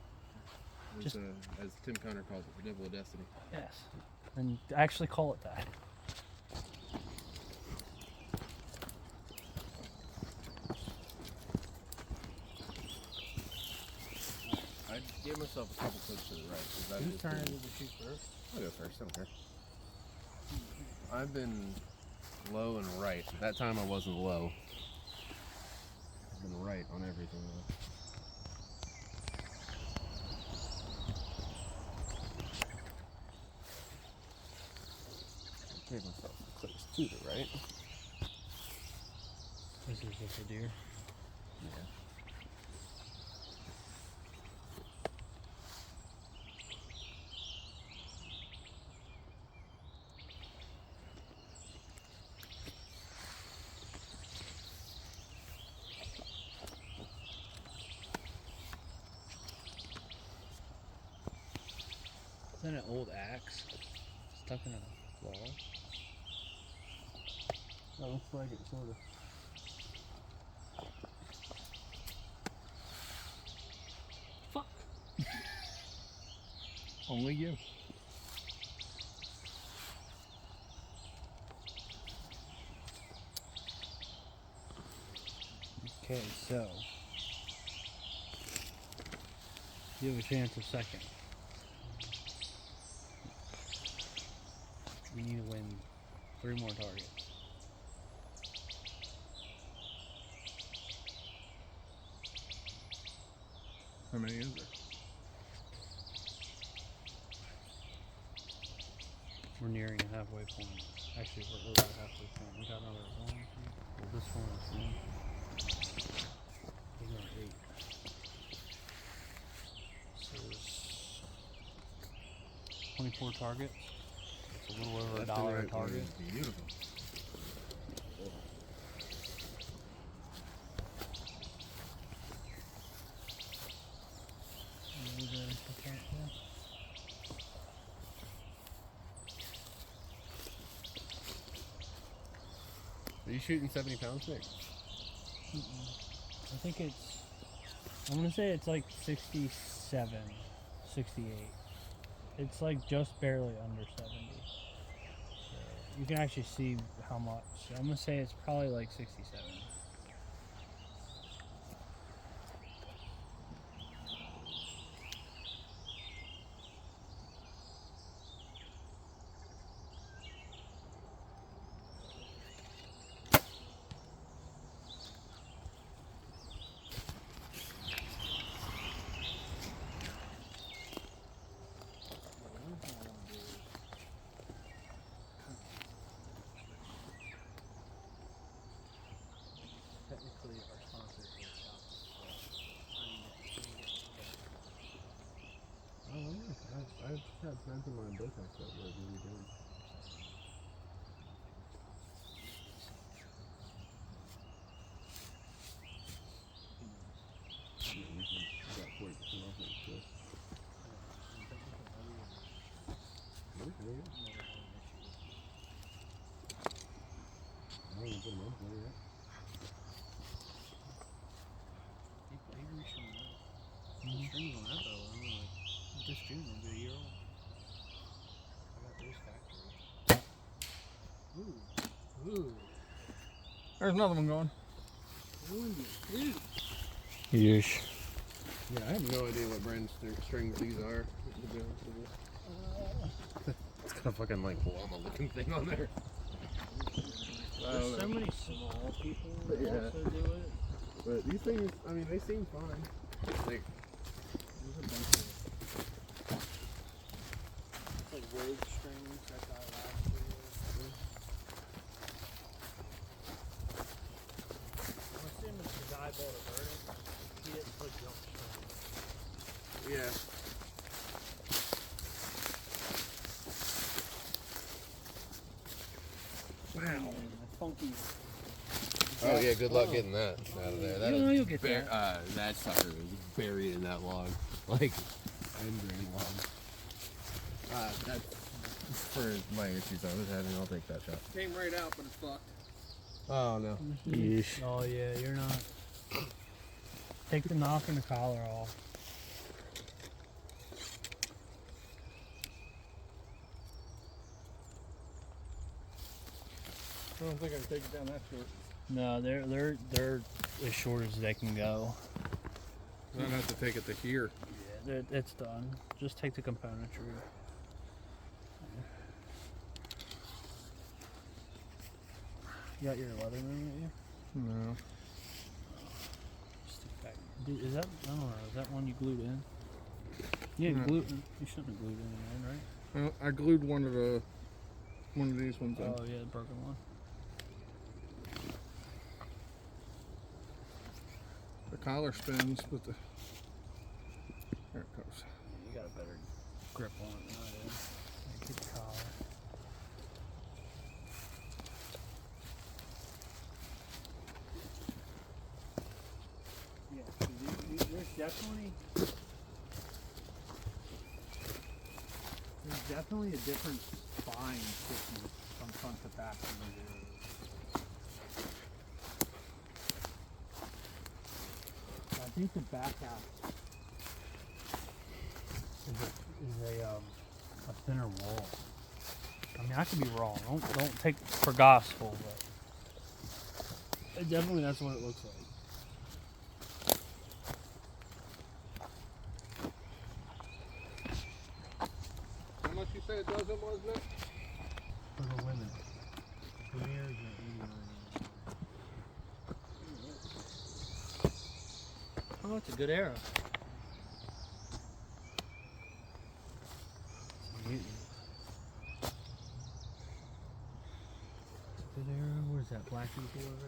As, as Tim Conner calls it, the nipple of destiny. Yes. And actually call it that. I'd give myself a couple clicks to the right. 'Cause that Whose is turn is pretty- it to shoot first? I'll go first. I don't care. I've been low and right. That time I wasn't low. I've been right on everything though. Gave myself a place to the right. This is just a deer. Yeah. Is that an old axe stuck in a wall? That looks like it, sort of. Fuck. Only you. Okay, so you have a chance of second. You need to win 3 more targets. How many is there? We're nearing a halfway point. Actually, we're over the halfway point. We got another 1, 2. Well, this one is 1. There's another 8. So there's 24 targets. It's a little over $1 a target. Beautiful. Are you shooting 70 pounds, Nick? I think I'm gonna say it's like 67, 68. It's like just barely under 70. So you can actually see how much. I'm gonna say it's probably like 67. Technically, our sponsor is shop. I don't know. I've had friends of mine both like that were really doing. You got 40% off it, so. Really? There you go. I don't even put them on there yet. The strings on that though, I'm like, this June will be a year old. I got those factory. Ooh. There's another one going. Yeesh. Yeah, I have no idea what brand strings these are. To be honest with you. It's got a fucking like llama looking thing on there. There's so many small people that Yeah. also do it. But these things, I mean, they seem fine. Like, There's a bunch of it's like rogue strings that got last year. I'm assuming the guy bought a verdict. He didn't put jump strings. yeah. Wow. Funky. Oh yeah, good luck getting that out of there. That is You'll get that. that sucker is buried in that log, like membrane log. That's for my issues I was having. I'll take that shot. Came right out, but it's fucked. Oh no. Yeesh. Oh yeah, you're not. Take the knock and the collar off. I don't think I can take it down that short. No, they're as short as they can go. I don't have to take it to here. Yeah, it's done. Just take the componentry. You got your Leatherman with you? No. Is that, I don't know, is that one you glued in? You didn't No. glue, you shouldn't have glued anything in, right? I glued one of these ones in. Oh yeah, the broken one. The collar spins, but the there it goes. You got a better grip on it than I do. Get the collar. Yeah, 'cause there's definitely a different spine thickness from front to back than there is. I think the back half is a thinner wall. I mean, I could be wrong. Don't take it for gospel, but definitely that's what it looks like. How much you say a dozen was, Nick? For the women. Premieres are 89. Oh, it's a good arrow. Good arrow. Where's that black eagle over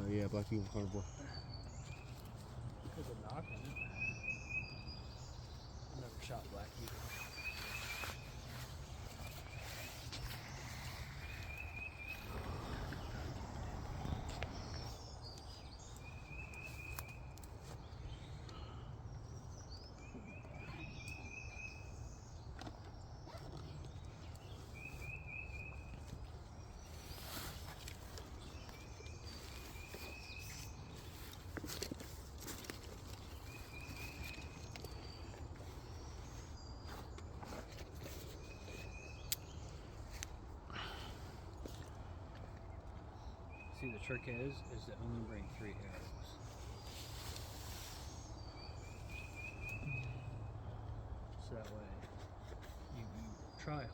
there? Yeah, Black Eagle Carnivore. There's a knock on it. Never shot black eagle. See, the trick is to only bring 3 arrows. So that way, you try hard.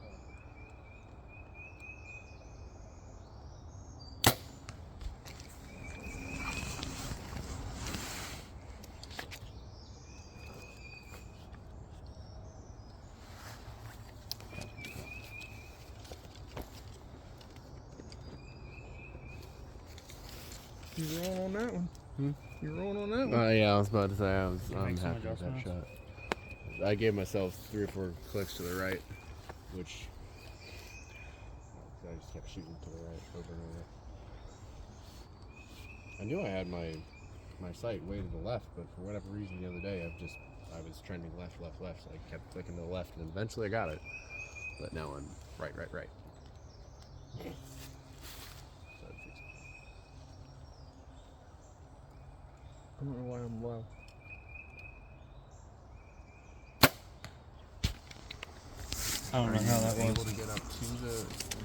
You rolling on that one? Hmm? You rolling on that one? Yeah, I was about to say You I'm make some happy with that adjustments? shot. I gave myself 3 or 4 clicks to the right, which I just kept shooting to the right over and over. I knew I had my sight way to the left, but for whatever reason the other day I was trending left, so I kept clicking to the left, and eventually I got it. But now I'm right. So it fixed it. I don't know why I'm low. I don't know how that Are you was. able to get up to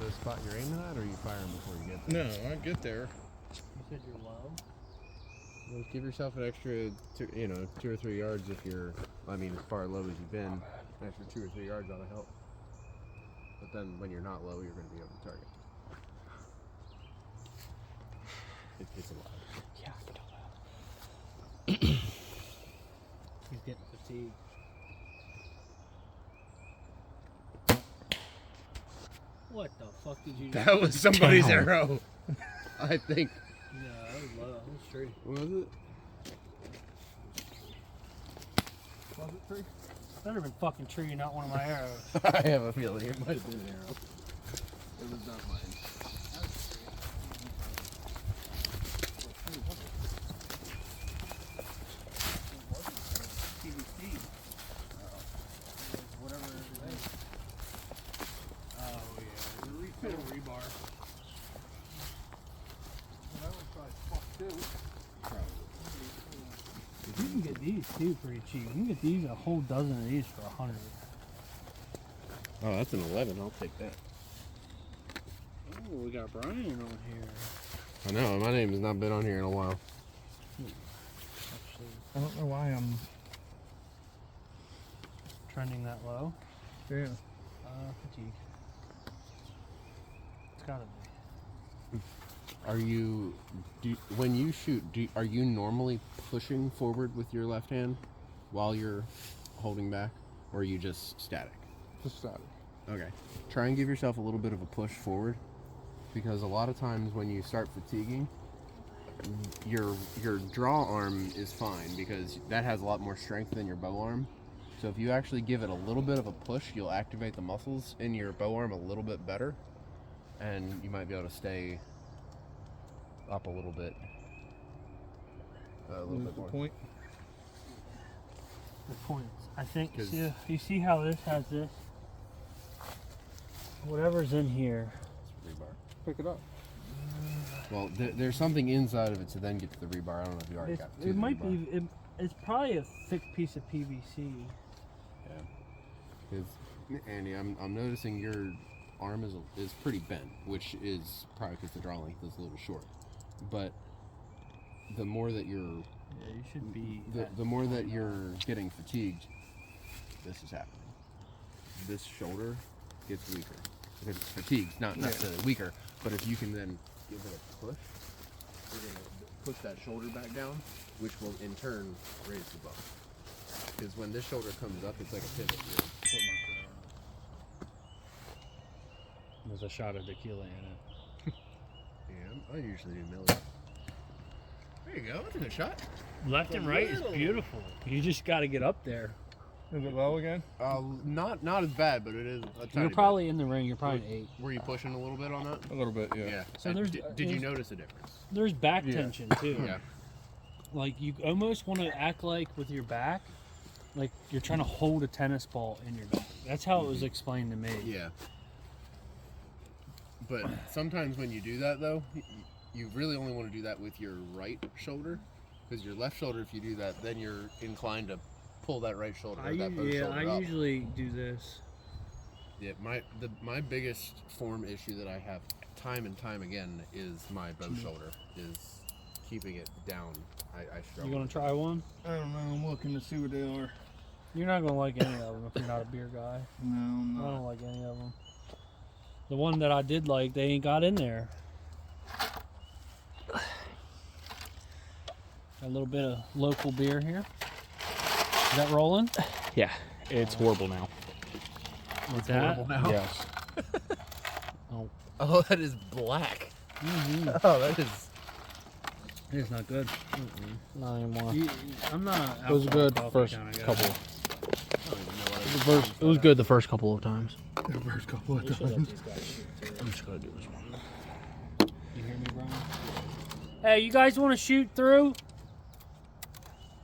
the spot you're aiming at, or are you firing before you get there? No, I get there. You said you're low? Well, give yourself an extra, 2 or 3 yards if you're, as far low as you've been, an extra 2 or 3 yards ought to help. But then when you're not low, you're going to be over the target. It's a lot. Yeah, I can tell that. He's getting fatigued. What the fuck did you do? That was somebody's Damn. arrow. I think. No, that was low. That was straight. Was it? Was it tree? Better have been fucking tree, not one of my arrows. I have a feeling it might have been an arrow. It was not mine. TBC. Whatever it is. Oh yeah, the refill rebar. That one's probably fucked too. You can get these too pretty cheap. You can get these a whole dozen of these for $100. Oh, that's an 11. I'll take that. Oh, we got Brian on here. I know. My name has not been on here in a while. Actually, I don't know why I'm. trending that low. Yeah. Fatigue. It's gotta be. When you shoot, are you normally pushing forward with your left hand while you're holding back, or are you just static? Just static. Okay. Try and give yourself a little bit of a push forward, because a lot of times when you start fatiguing, your draw arm is fine because that has a lot more strength than your bow arm. So if you actually give it a little bit of a push, you'll activate the muscles in your bow arm a little bit better, and you might be able to stay up a little bit. A little bit more. Point. The points. I think. 'Cause- You see how this has this? Whatever's in here. Rebar. Pick it up. Well, there's something inside of it to then get to the rebar. I don't know if you already got to It the might rebar. be. It's probably a thick piece of PVC. Yeah. Because Andy, I'm noticing your arm is pretty bent, which is probably because the draw length is a little short. But the more that you're Yeah, you should be. the more that you're getting fatigued, this is happening. This shoulder gets weaker because it's fatigued, not necessarily weaker. But if you can then give it a push, you're gonna push that shoulder back down, which will in turn raise the bow. Because when this shoulder comes up, it's like a pivot. There's a shot of tequila in it. Yeah, I usually do Miller. There you go. That's a good shot. Left and right is beautiful. You just got to get up there. Is it low again? Not as bad, but it is a tiny You're probably in the ring. You're probably an 8. bit. Were you pushing a little bit on that? A little bit, yeah. Yeah. So And there's- did you there's- notice a difference? There's back Yeah. tension too. Yeah. Like you almost want to act like with your back, like you're trying to hold a tennis ball in your back. That's how it was explained to me. Yeah. But sometimes when you do that, though, you really only want to do that with your right shoulder, because your left shoulder, if you do that, then you're inclined to pull that right shoulder. Or that bow shoulder up. usually do this. Yeah, my biggest form issue that I have time and time again is my bow shoulder, is keeping it down. I struggle. You gonna try one? I don't know. I'm looking to see what they are. You're not gonna like any of them if you're not a beer guy. No, I'm I not. don't like any of them. The one that I did like, they ain't got in there. A little bit of local beer here. Is that rolling? Yeah, it's horrible now. What's that? Yes. Oh, that is black. Mm-hmm. Oh, that is. It's not good. Not anymore. I'm not. It was good alcohol first kind of guy. couple. I don't even know what The first, it was good the first couple of times. The first couple of We should let times. these guys shoot too. I'm just gonna do this one. You hear me, Brian? Hey, you guys want to shoot through?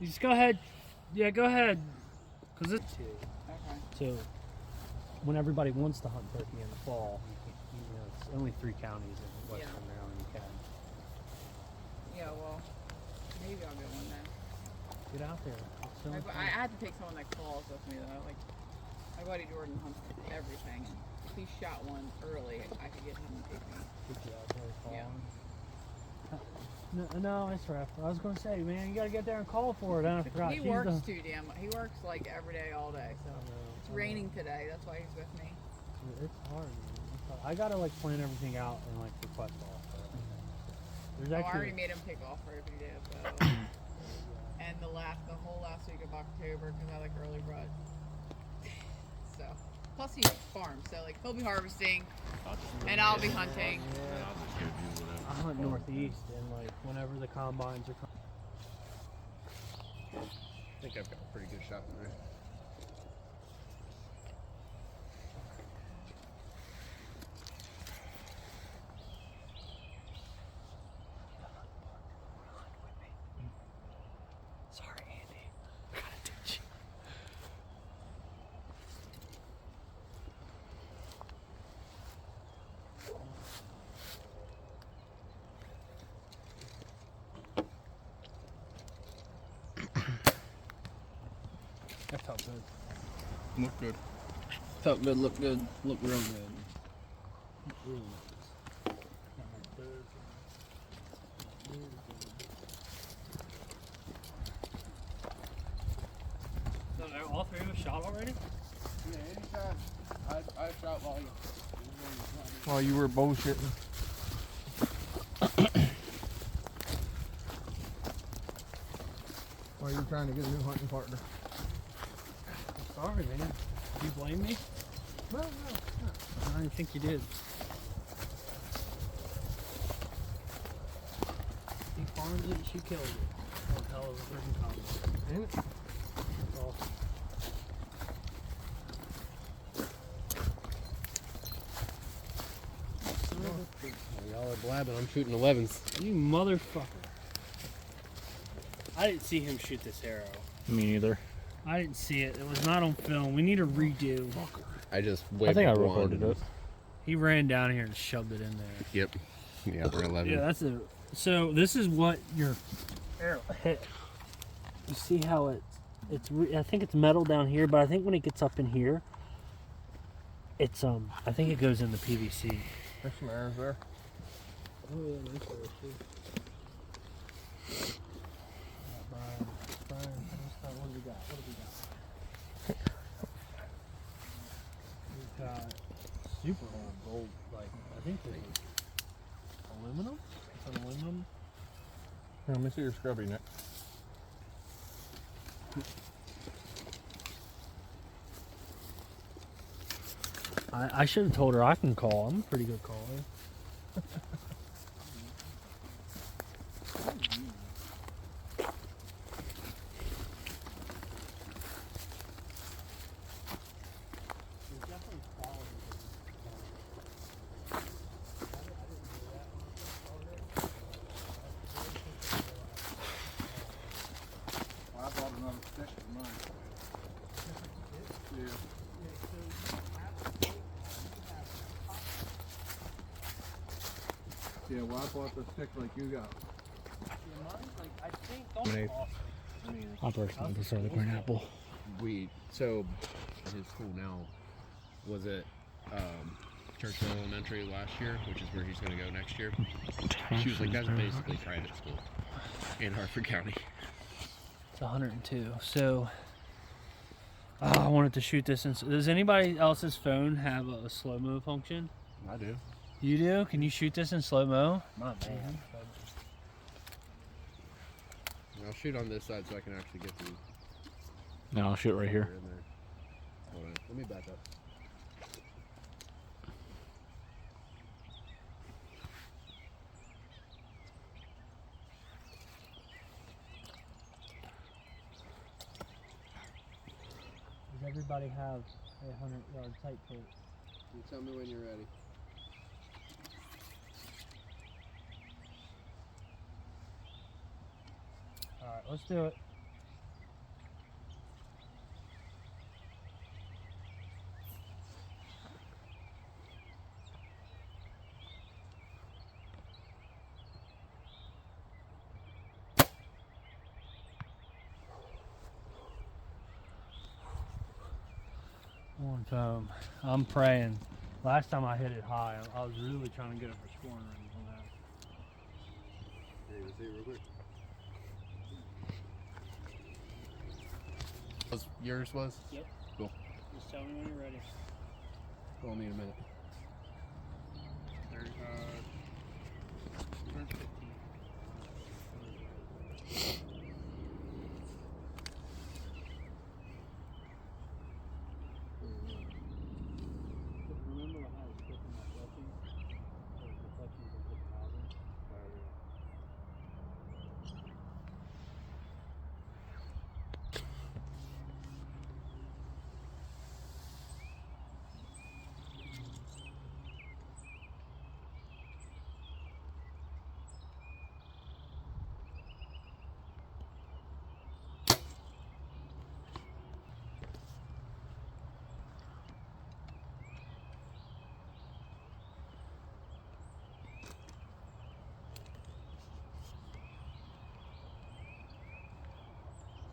You just go ahead. Yeah, go ahead. Cause it's so when everybody wants to hunt turkey in the fall, you know, it's only 3 counties in western Maryland you can. Yeah, well, maybe I'll get one then. Get out there. It's so much I had to take someone that calls with me though. Like my buddy Jordan hunts everything. If he shot one early, I could get him to take me. Get you out there Yeah. calling. No, it's rough. I was gonna say, man, you gotta get there and call for it. And I forgot. He He's works the- too damn. He works like every day, all day. So it's raining today. That's why he's with me. It's hard, man. It's hard. I gotta like plan everything out and like request off. There's Oh, I actually. already made him take off for every day. So. And the whole last week of October, because I like early rut. So plus he farms, so like he'll be harvesting, and I'll be hunting. I hunt northeast, and like whenever the combines are coming. I think I've got a pretty good shot in there. Sorry, Andy. I gotta ditch you. That felt good. Look good. Felt good, looked good, looked real good. Really nice. So are all 3 of us shot already? Yeah, anytime. I shot while you. While you were bullshitting. Or are you trying to get a new hunting partner? Sorry, man. Do you blame me? No. I didn't think you did. He farms it, she kills it. One hell of a freaking combo. Ain't it? That's awesome. Y'all are blabbing. I'm shooting 11s. You motherfucker. I didn't see him shoot this arrow. Me neither. I didn't see it. It was not on film. We need a redo. I just I waved think I one. recorded it. He ran down here and shoved it in there. Yep. Yeah, we're 11. Yeah, that's a. So this is what your arrow hit. You see how I think it's metal down here, but I think when it gets up in here, it's I think it goes in the PVC. There's some arrows there. Oh yeah, nice arrow too. Brian, what do we got? We've got super old gold, like I think this is aluminum. It's an aluminum. Here, let me see your scrubby neck. I should have told her I can call. I'm a pretty good caller. Well, I bought another stick for mine. Yeah. Yeah, well, I bought the stick like you got. I personally prefer the green apple. His school now was at Churchill Elementary last year, which is where he's going to go next year. She was like, that's basically private school in Hartford County. It's 102. So I wanted to shoot this. Does anybody else's phone have a slow-mo function? I do. You do? Can you shoot this in slow-mo? My man. I'll shoot on this side so I can actually get the No, I'll shoot right here. in there. Hold on. Let me back up. Does everybody have a 100-yard tight tape? You tell me when you're ready. Alright, let's do it. One time. I'm praying. Last time I hit it high, I was really trying to get it for scoring runs on that. Here, let's see it real quick. Yours was? Yep. Cool. Just tell me when you're ready. Call me in a minute. There's 15. Remember how I was flipping my flushing? The flushing was a problem.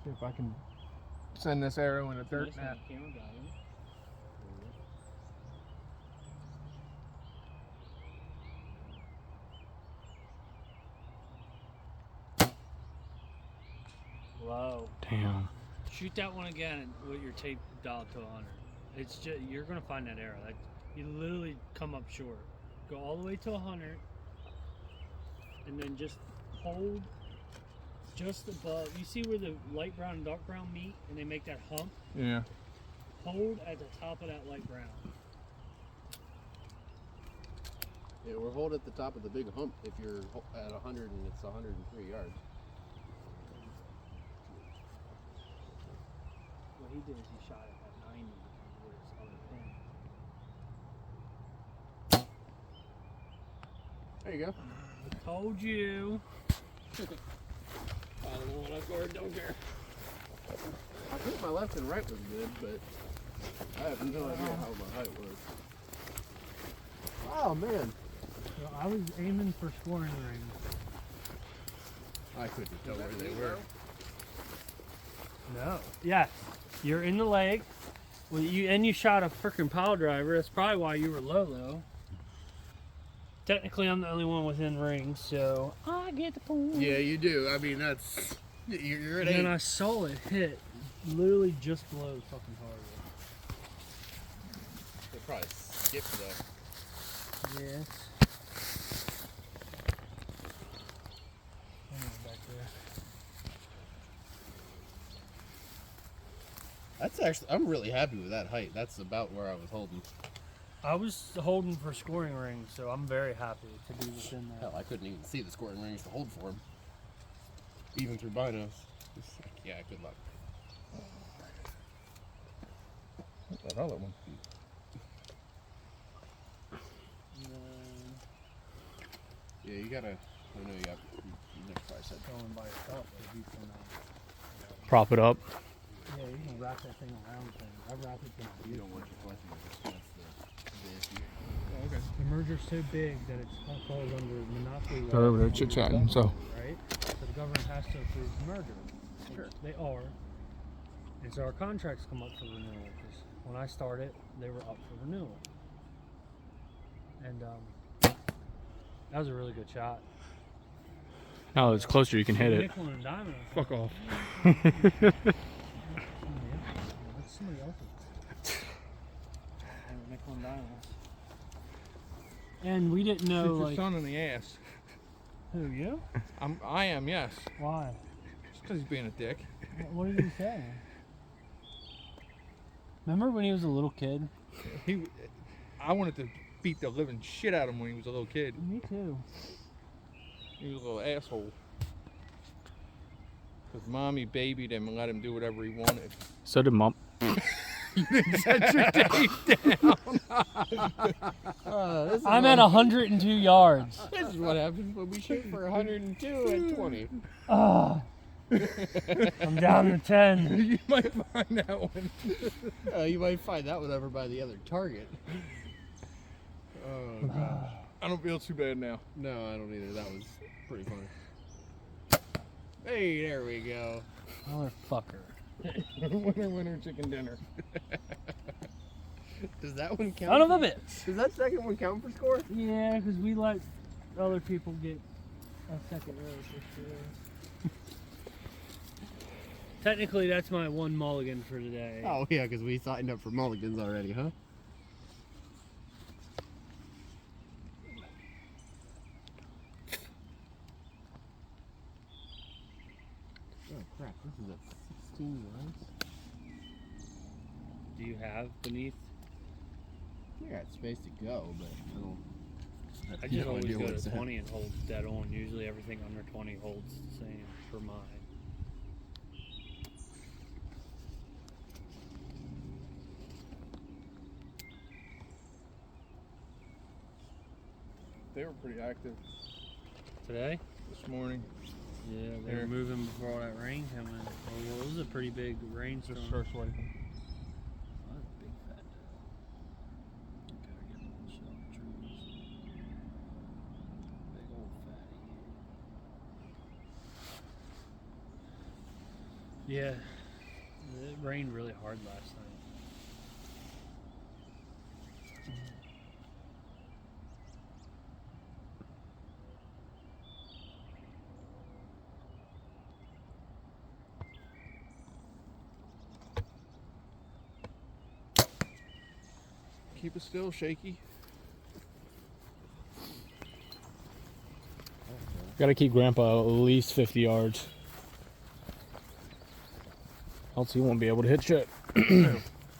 See if I can send this arrow in a dirt nap. Camera guy, right? Low. Damn. Shoot that one again with your tape dialed to 100. It's just you're gonna find that arrow. That you literally come up short. Go all the way to 100, and then just hold just above. You see where the light brown and dark brown meet, and they make that hump. Yeah. Hold at the top of that light brown. Yeah, we're holding at the top of the big hump if you're at 100 and it's 103 yards. What he did is he shot it at 90 with his other pin. There you go. I told you. I don't know what I scored, don't care. I think my left and right was good, but I have no idea how my height was. Oh man. So I was aiming for scoring rings. I couldn't tell where they were. No. Yes. You're in the leg. Well, you shot a freaking pile driver. That's probably why you were low. Technically, I'm the only one within range, so I get the point. Yeah, you do. I mean, that's you're at And then 8. I saw it hit literally just below the fucking target. They probably skipped though. Yes. Back there. That's actually, I'm really happy with that height. That's about where I was holding. I was holding for scoring rings, so I'm very happy to be within that. Hell, I couldn't even see the scoring rings to hold for him, even through binos. Yeah, good luck. That other one. Yeah, you gotta. I know you got. You never probably said. Going by yourself, but you can, Prop it up. yeah, you can wrap that thing around things. I wrap it to You don't want your collection. That's the issue. Oh, okay. The merger's so big that it falls under monopoly law. They're over there chit-chatting, so. Right? So the government has to approve the merger. Sure. They are. And so our contracts come up for renewal. Because when I started, they were up for renewal. And that was a really good shot. No, it's closer. You can hit it. Nickel and diamond. Fuck off. That's somebody else's. Nickel and diamonds. And we didn't know, Shoot your like, son in the ass. who, you? I am, yes. Why? Just because he's being a dick. What did he say? Remember when he was a little kid? I wanted to beat the living shit out of him when he was a little kid. Me too. He was a little asshole. Because mommy babied him and let him do whatever he wanted. So did mom. Set your Dave down. I'm at 102 yards. This is what happens when we shoot for 102 at 20. Ah. I'm down to 10. You might find that one. You might find that one over by the other target. Oh gosh. I don't feel too bad now. No, I don't either. That was pretty funny. Hey, there we go. Motherfucker. Winner, chicken dinner. Does that one count? Son of a bitch. Does that second one count for score? Yeah, because we let other people get a second row for sure. Technically, that's my one mulligan for today. Oh yeah, because we signed up for mulligans already, huh? Oh crap! This is at 16 yards. Do you have beneath? I got space to go, but I don't. I have just no always idea go what's to at. 20 and hold dead on. Usually everything under 20 holds the same for mine. They were pretty active Today? this morning. Yeah, they were Here. moving before all that rain came in. Oh, well, it was a pretty big rainstorm. Just start swiping. Oh, that's a big fat doe. Gotta get one shot of trees. Big old fatty. Yeah, it rained really hard last night. Keep it still, shaky. Gotta keep Grandpa at least 50 yards. Else you won't be able to hit shit.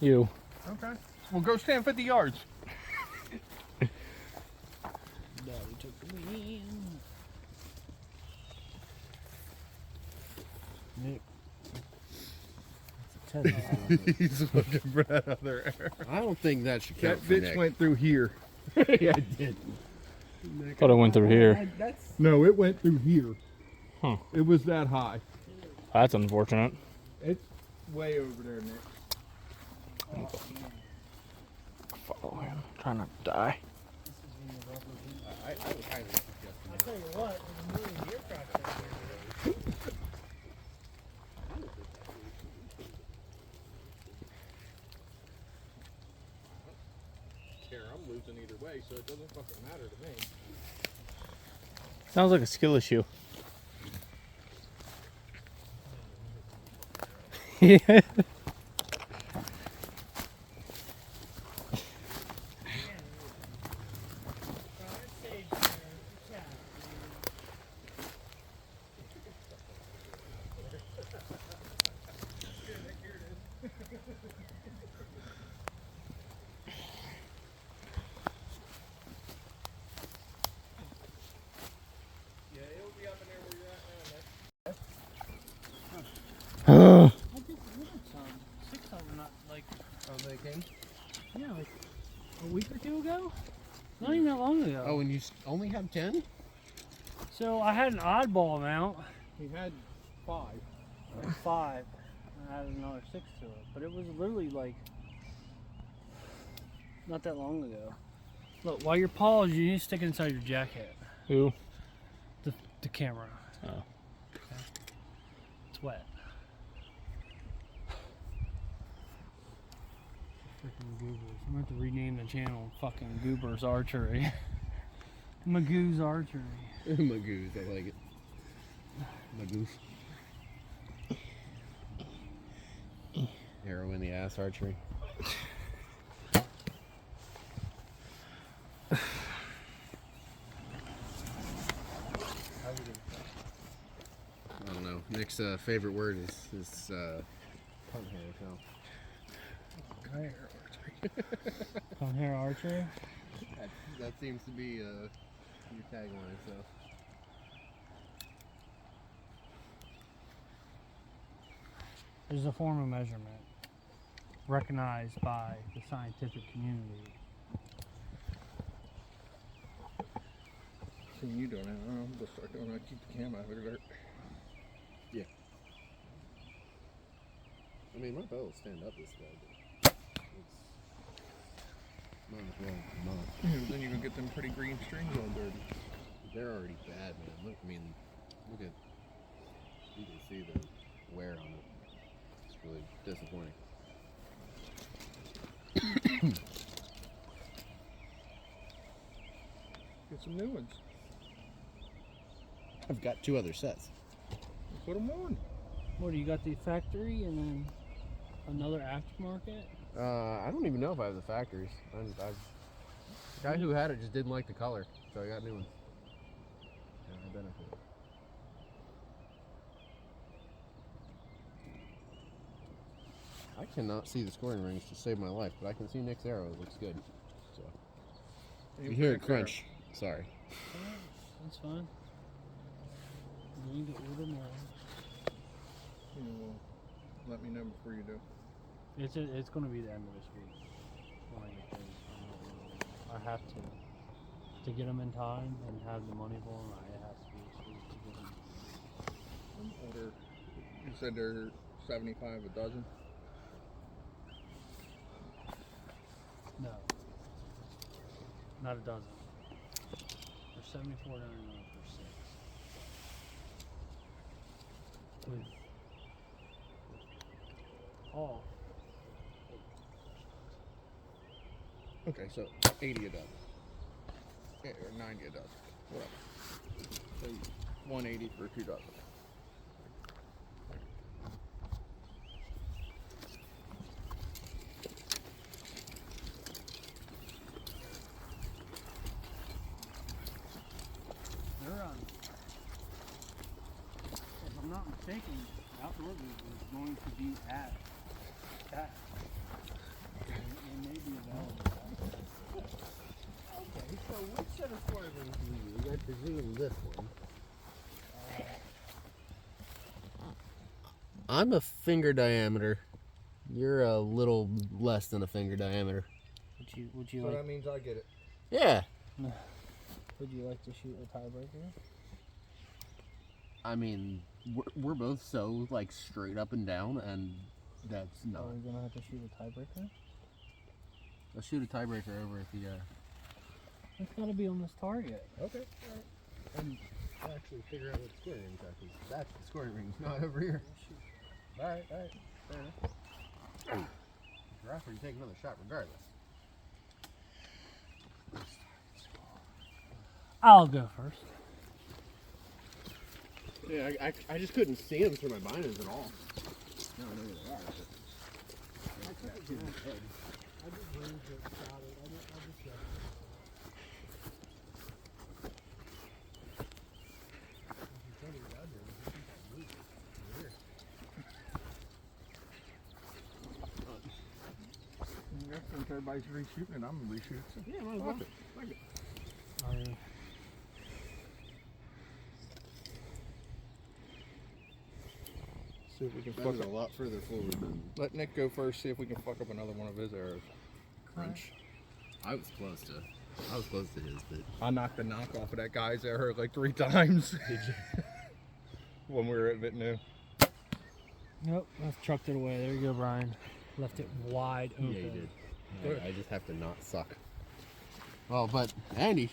You. Okay. Well, go stand 50 yards. Daddy took the wheel. Nick. That's a test. He's looking for that other air. I don't think that should count That for bitch Nick. went through here. Yeah, I did. Thought it went through here. That's No, it went through here. Huh. It was that high. That's unfortunate. It's way over there, Nick. Follow him. Try not to die. I would highly suggest I'll tell you what, there's a million deer tracks out there. I'm losing either way, so it doesn't fucking matter to me. Sounds like a skill issue. Yeah. I just ordered some. 6 of them, not like, Oh, they came? yeah, like a week or two ago? Not even that long ago. Oh, and you only have 10? So I had an oddball amount, He had 5. like 5. I added another 6 to it. But it was literally like, not that long ago. Look, while you're paused, you need to stick it inside your jacket. Who? The camera. Oh. Okay. It's wet. Freaking goobers. I'm going to have to rename the channel fucking Goobers Archery. Magoo's Archery. Magoos, I like it. Magoos. Arrow in the ass archery. I don't know. Nick's favorite word is punt hair. So Come here, Archery. that seems to be your tagline. So There's a form of measurement recognized by the scientific community. See you doing it. I'm just start doing it. Keep the camera out of it. I mean, my bow will stand up this way, but it's might as well not. Then you can get them pretty green strings all dirty. They're already bad, man. Look, I mean, look at. You can see the wear on it. It's really disappointing. Get some new ones. I've got 2 other sets. Put them on. What, you got the factory and then another aftermarket? I don't even know if I have the factories. The guy who had it just didn't like the color, so I got new ones. Yeah, I benefit. I cannot see the scoring rings to save my life, but I can see Nick's arrow. It looks good. So if you hear it crunch, sorry. That's fine. You can order more. You will let me know before you do. It's going to be the end of this week when I get those. I have to get them in time and have the money for them. I have to be this week to get them. Order. You said they're 75 a dozen. No, not a dozen. They're $74.99 for 6. With all. Okay, so 80 a dozen. Yeah, or 90 a dozen. Whatever. So 180 for 2 dozen. They're if I'm not mistaken, outdoor group is going to be at that. It may be available. Okay, so which set of square rings do we use? I presume this one. I'm a finger diameter. You're a little less than a finger diameter. Would you So like that means I get it. Yeah. would you like to shoot a tiebreaker? I mean, we're both so like straight up and down, and that's Are not. we gonna have to shoot a tiebreaker? Let's shoot a tiebreaker over at the. It's gotta be on this target. Okay. All right. And actually figure out what the square rings are, 'cause that's the square rings, not over here. All right. Fair enough. You're after you take another shot regardless. I'll go first. Yeah, I just couldn't see them through my binders at all. No, I know where they are. But I can't see them. I just moved it, shot it. I just got it. Since everybody's reshooting it, I'm gonna reshoot it. So Yeah, might as fuck well. it. See if we can That fuck was a up. lot further forward than Let Nick go first. See if we can fuck up another one of his arrows. Crunch. I was close to his, but I knocked the knock off of that guy's arrow like 3 times. did you? When we were at Vitnu. Nope, I've chucked it away. There you go, Brian. Left it wide open. Yeah, you did. I just have to not suck. Well, but Andy,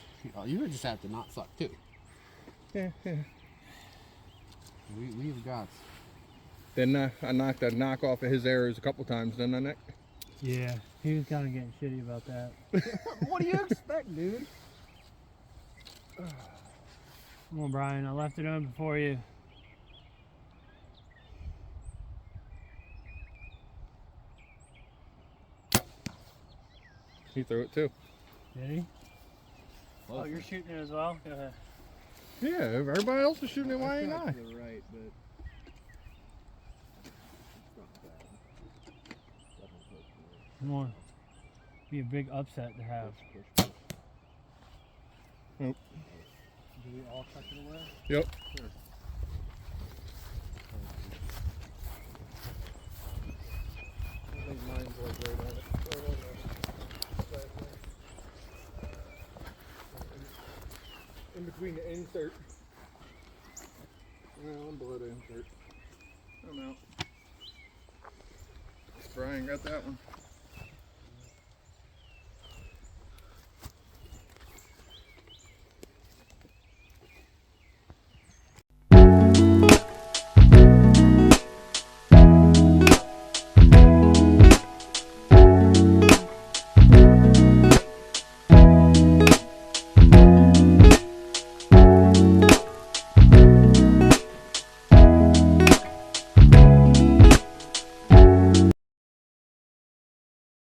you just have to not suck too. Yeah. We've got. Then I knocked the knock off of his arrows a couple times, didn't I, Nick? Yeah, he was kind of getting shitty about that. What do you expect, dude? Come on, Brian. I left it open for you. He threw it too. Did he? Oh, you're shooting it as well? Go ahead. Yeah, if everybody else is shooting it, why ain't I? To the right, but Come on. Be a big upset to have. Nope. Do we all chuck it away? Yep. I think mine's like right on it. Right on the in between the insert. Well, I'm below the insert. I'm out. Brian got that one.